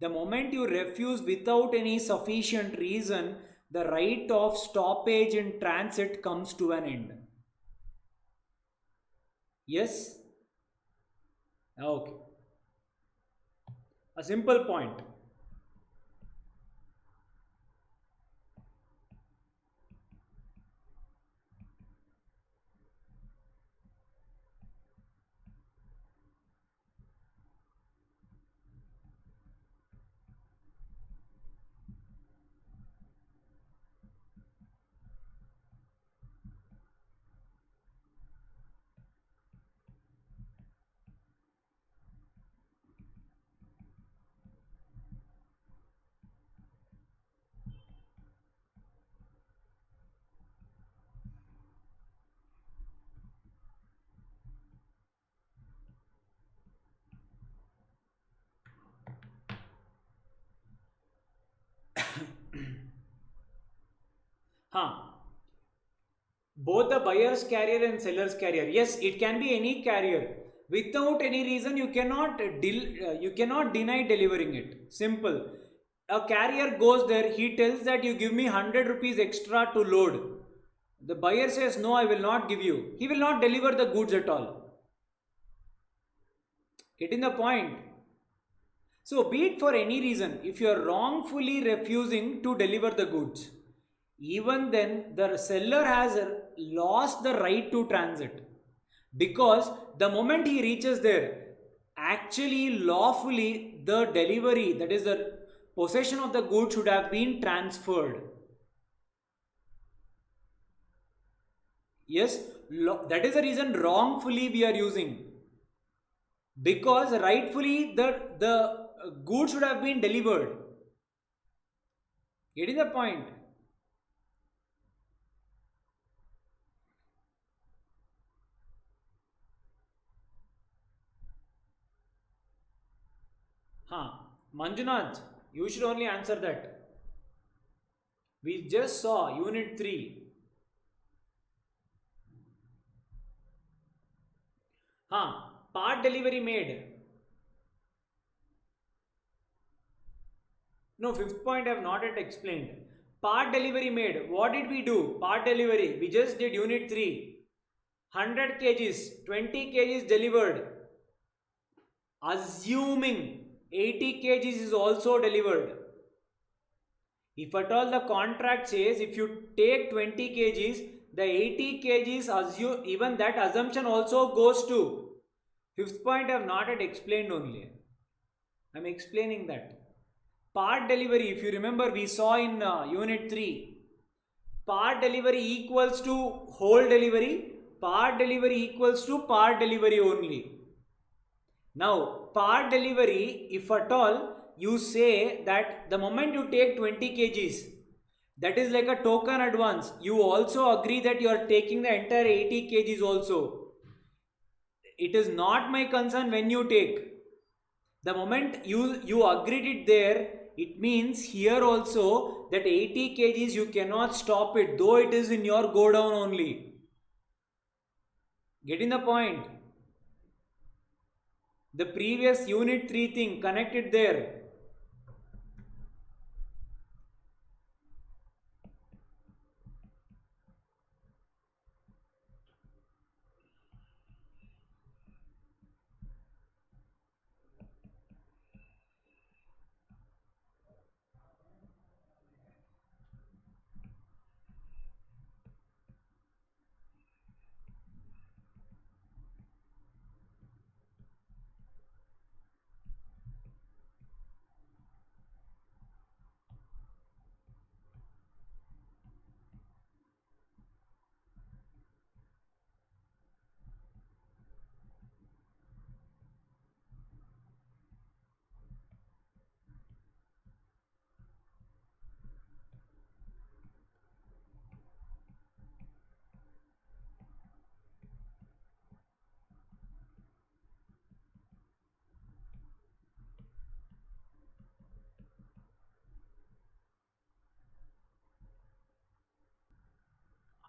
The moment you refuse without any sufficient reason, the right of stoppage in transit comes to an end. Yes? Okay. A simple point. Huh. Both the buyer's carrier and seller's carrier. Yes, it can be any carrier. Without any reason, you cannot deny delivering it. Simple. A carrier goes there, he tells that you give me 100 rupees extra to load. The buyer says no, I will not give you. He will not deliver the goods at all. Getting the point? So, be it for any reason, if you are wrongfully refusing to deliver the goods, even then the seller has lost the right to transit, because the moment he reaches there, actually lawfully the delivery, that is the possession of the goods, should have been transferred. Yes, that is the reason wrongfully we are using, because rightfully the goods should have been delivered. Getting the point? Huh. Manjunath, you should only answer that. We just saw Unit 3. Huh. Part delivery made. No, fifth point I have not yet explained. Part delivery made. What did we do? Part delivery. We just did Unit 3. 100 kgs, 20 kgs delivered. Assuming 80 kgs is also delivered. If at all the contract says if you take 20 kgs, the 80 kgs assume, even that assumption also goes to. Fifth point I have not yet explained only. I am explaining that. Part delivery, if you remember, we saw in Unit 3. Part delivery equals to whole delivery. Part delivery equals to part delivery only. Now, part delivery, if at all you say that the moment you take 20 kgs, that is like a token advance. You also agree that you are taking the entire 80 kgs also. It is not my concern when you take. The moment you agreed it there, it means here also that 80 kgs you cannot stop it, though it is in your go down only. Getting the point? The previous Unit 3 thing, connect it there.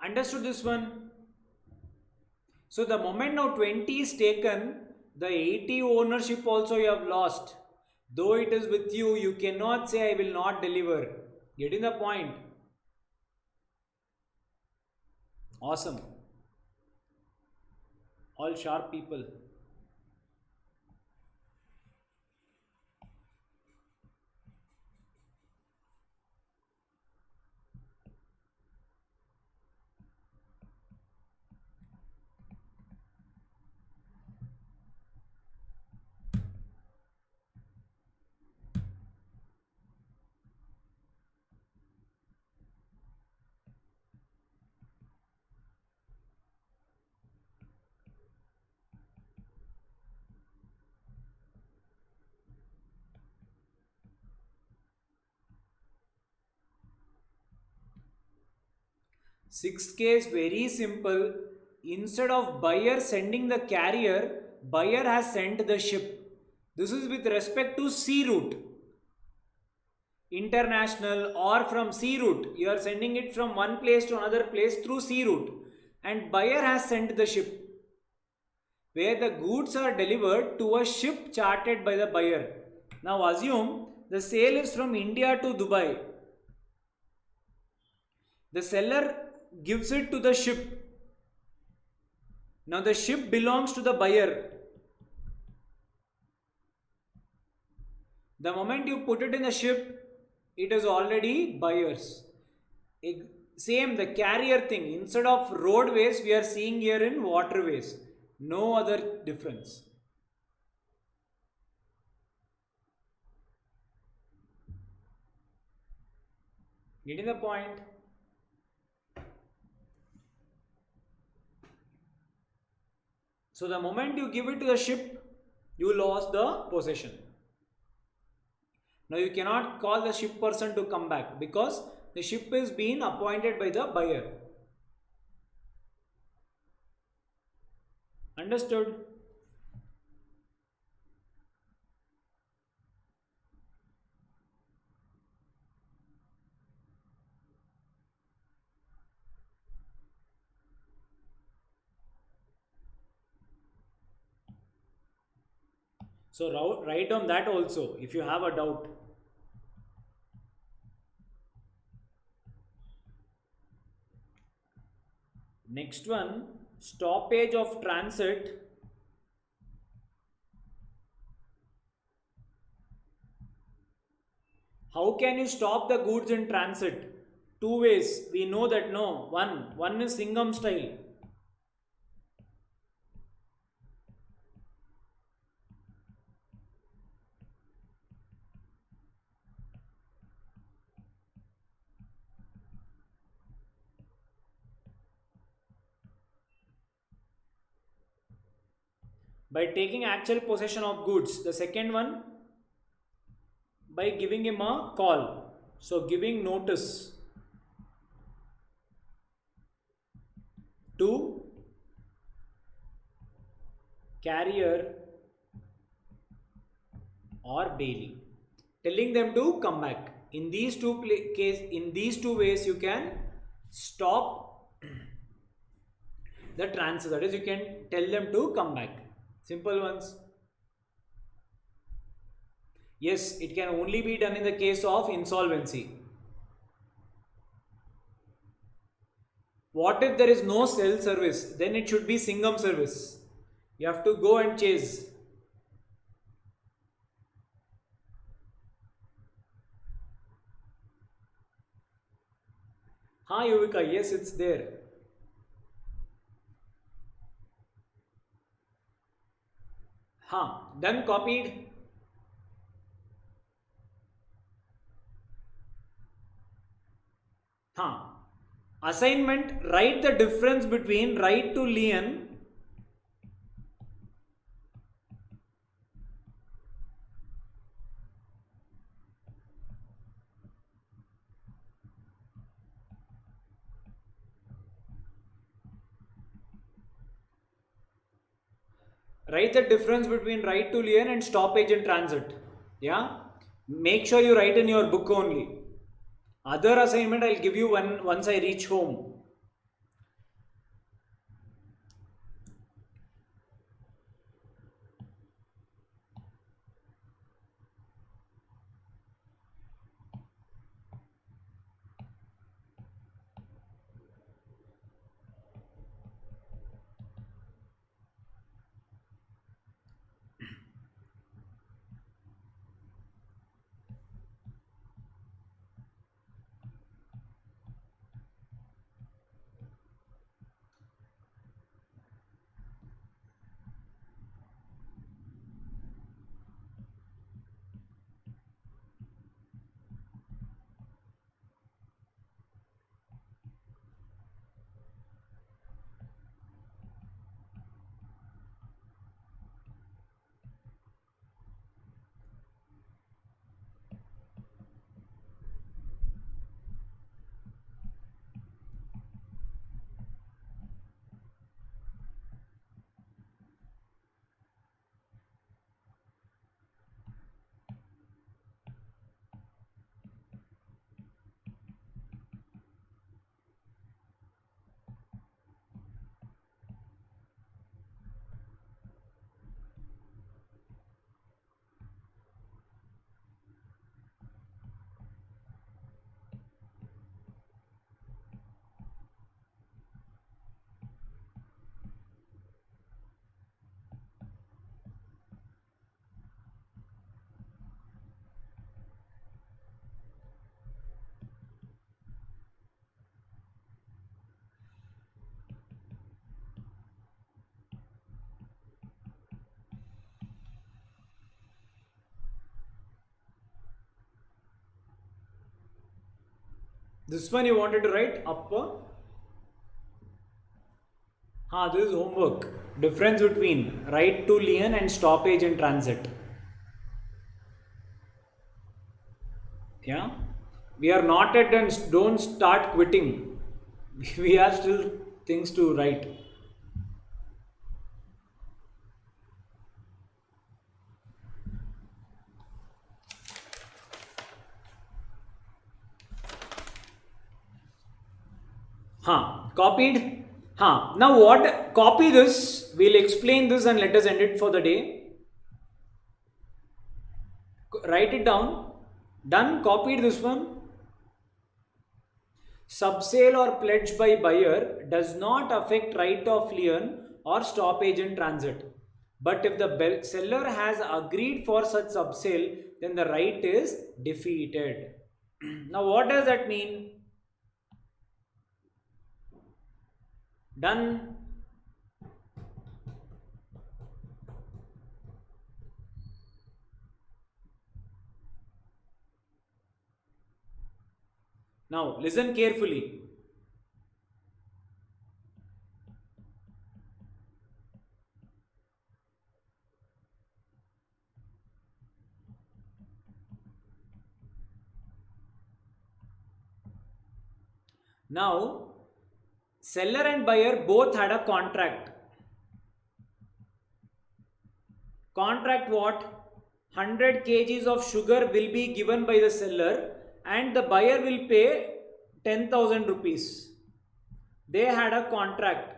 Understood this one? So the moment now 20 is taken, the 80 ownership also you have lost. Though it is with you, you cannot say I will not deliver. Getting the point? Awesome. All sharp people. Sixth case, very simple. Instead of buyer sending the carrier, buyer has sent the ship. This is with respect to sea route. International or from sea route. You are sending it from one place to another place through sea route. And buyer has sent the ship. Where the goods are delivered to a ship chartered by the buyer. Now assume the sale is from India to Dubai. The seller gives it to the ship. Now the ship belongs to the buyer. The moment you put it in the ship, it is already buyer's. Same the carrier thing. Instead of roadways, we are seeing here in waterways. No other difference. Getting the point? So the moment you give it to the ship, you lost the possession. Now you cannot call the ship person to come back because the ship is being appointed by the buyer. Understood? So write on that also if you have a doubt. Next one, stoppage of transit. How can you stop the goods in transit? Two ways. We know that no. One is Singham style. By taking actual possession of goods. The second one, by giving him a call. So giving notice to carrier or bailee, telling them to come back. In these two ways, you can stop the transit. That is, you can tell them to come back. Simple ones. Yes, it can only be done in the case of insolvency. What if there is no cell service? Then it should be Singham service. You have to go and chase. Hi Yuvika, yes, it's there. Done, copied. Assignment, write the difference between right to lien right to lien and stoppage in transit. Yeah, make sure you write in your book only. Other assignment I'll give you once I reach home. This one you wanted to write upper. This is homework. Difference between right to lien and stoppage in transit. Yeah, we are not at and don't start quitting. We have still things to write. Copied. Now what? Copy this. We'll explain this and let us end it for the day. Write it down. Done. Copied this one. Subsale or pledge by buyer does not affect right of lien or stoppage in transit. But if the seller has agreed for such subsale, then the right is defeated. Now what does that mean? Done. Now listen carefully. Now seller and buyer both had a contract. Contract what? 100 kgs of sugar will be given by the seller and the buyer will pay 10,000 rupees. They had a contract.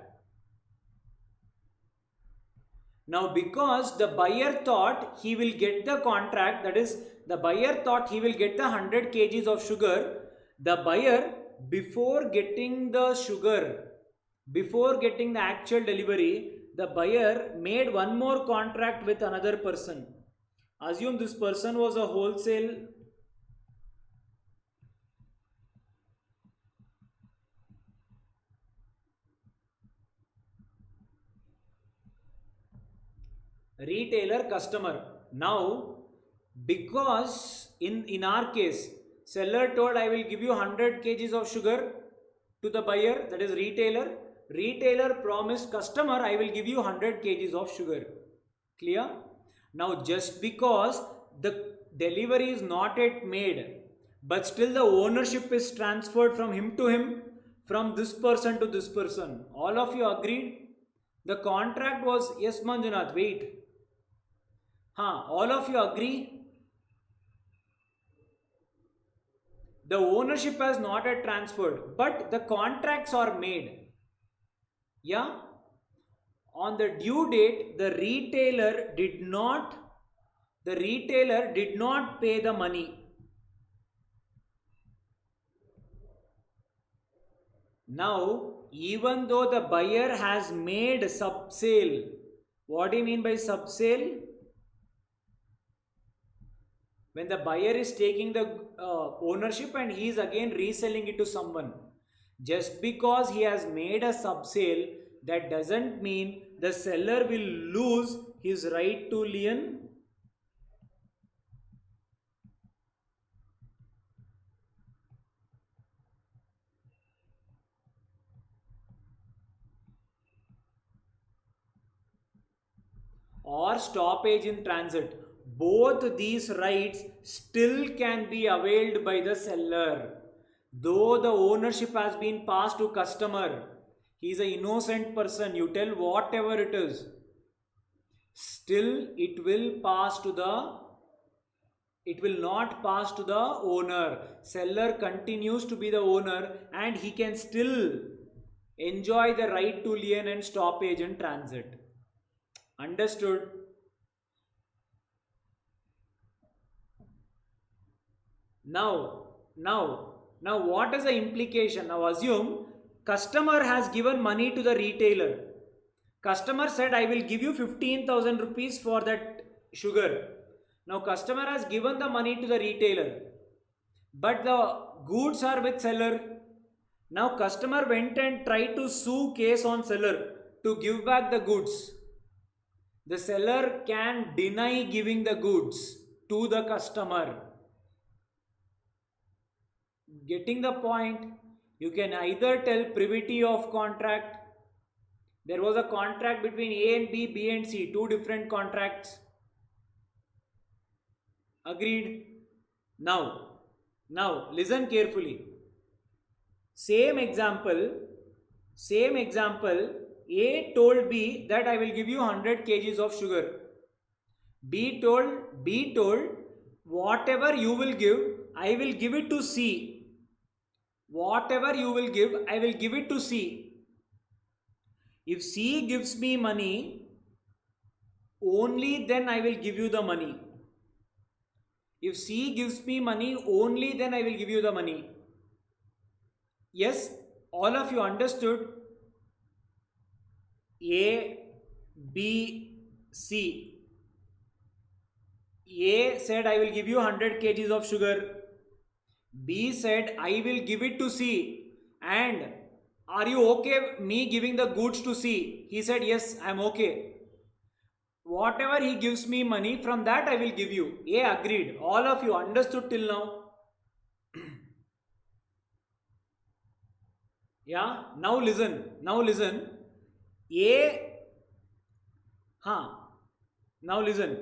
Now because the buyer thought he will get the contract, that is the buyer thought he will get the 100 kgs of sugar, the buyer before getting the sugar, before getting the actual delivery, the buyer made one more contract with another person. Assume this person was a wholesale retailer customer. Now because in our case seller told I will give you 100 kgs of sugar to the buyer, that is retailer promised customer I will give you 100 kgs of sugar. Clear? Now just because the delivery is not yet made but still the ownership is transferred from him to him, from this person to this person, all of you agreed? The contract was, yes Manjunath, wait. All of you agree? The ownership has not yet transferred, but the contracts are made. Yeah? On the due date, the retailer did not pay the money. Now, even though the buyer has made subsale, what do you mean by subsale? When the buyer is taking the ownership and he is again reselling it to someone. Just because he has made a subsale, that doesn't mean the seller will lose his right to lien. Or stoppage in transit. Both these rights still can be availed by the seller. Though the ownership has been passed to customer, he is an innocent person, you tell whatever it is, still it will not pass to the owner. Seller continues to be the owner and he can still enjoy the right to lien and stoppage in transit. Understood? Now what is the implication? Now assume customer has given money to the retailer. Customer said I will give you 15,000 rupees for that sugar. Now customer has given the money to the retailer, but the goods are with seller. Now customer went and tried to sue case on seller to give back the goods. The seller can deny giving the goods to the customer. Getting the point? You can either tell privity of contract. There was a contract between A and B, B and C, two different contracts. Agreed? Now listen carefully. Same example, A told B that I will give you 100 kgs of sugar. B told whatever you will give, I will give it to C. Whatever you will give, I will give it to C. If C gives me money, only then I will give you the money. If C gives me money, only then I will give you the money. Yes, all of you understood? A, B, C. A said I will give you 100 kgs of sugar. B said I will give it to C. And are you okay me giving the goods to C? He said yes, I am okay. Whatever he gives me money, from that I will give you. A agreed. All of you understood till now? Yeah, now listen. A, now listen.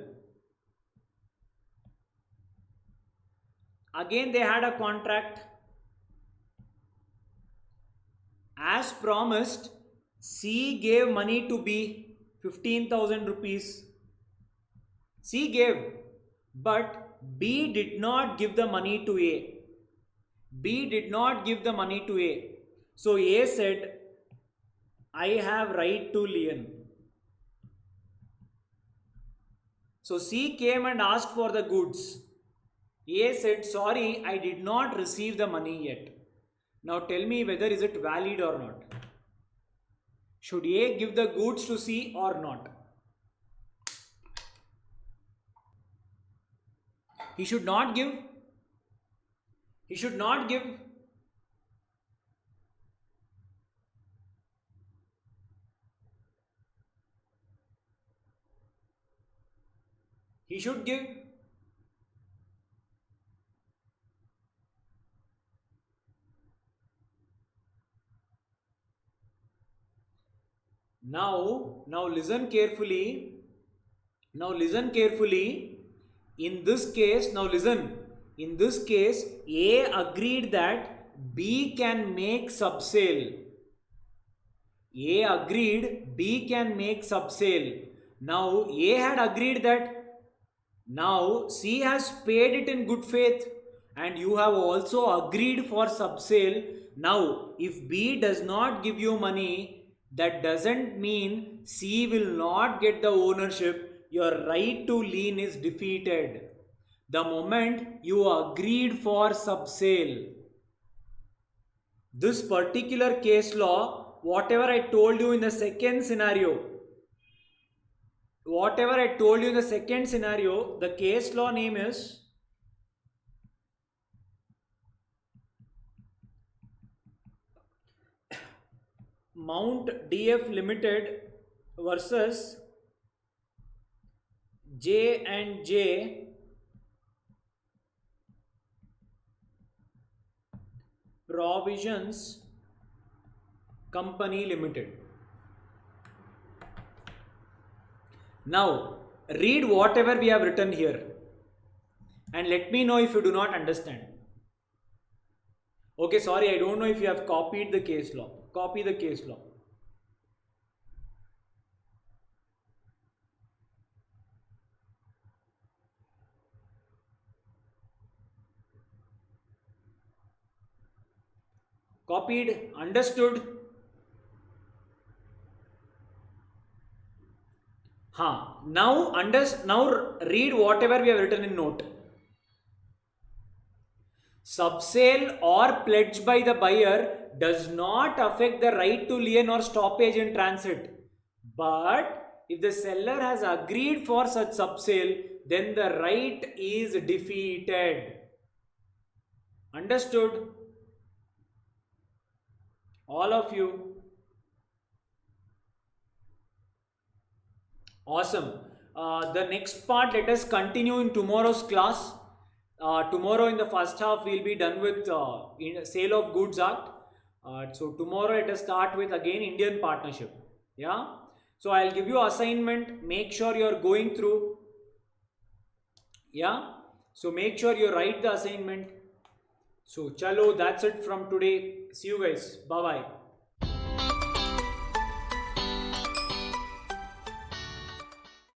Again they had a contract. As promised, C gave money to B, 15,000 rupees. C gave, but B did not give the money to A. B did not give the money to A. So A said, I have right to lien. So C came and asked for the goods. A said, sorry, I did not receive the money yet. Now tell me whether is it valid or not. Should A give the goods to C or not? He should not give. He should not give. He should give. Now listen carefully. In this case, A agreed that B can make subsale. A agreed B can make subsale. Now A had agreed that. Now C has paid it in good faith, and you have also agreed for subsale. Now if B does not give you money, that doesn't mean C will not get the ownership. Your right to lien is defeated the moment you agreed for subsale. This particular case law, whatever I told you in the second scenario, the case law name is Mount DF Limited versus J&J Provisions Company Limited. Now read whatever we have written here and let me know if you do not understand. Okay, sorry, I don't know if you have copied the case law. Copy the case law. Copied, understood? Now read whatever we have written in note. Subsale or pledge by the buyer does not affect the right to lien or stoppage in transit. But if the seller has agreed for such subsale, then the right is defeated. Understood? All of you? Awesome. The next part, let us continue in tomorrow's class. Tomorrow in the first half we'll be done with sale of goods act. So tomorrow let us start with again Indian partnership. Yeah. So I'll give you assignment. Make sure you're going through. Yeah. So make sure you write the assignment. So chalo, that's it from today. See you guys. Bye bye.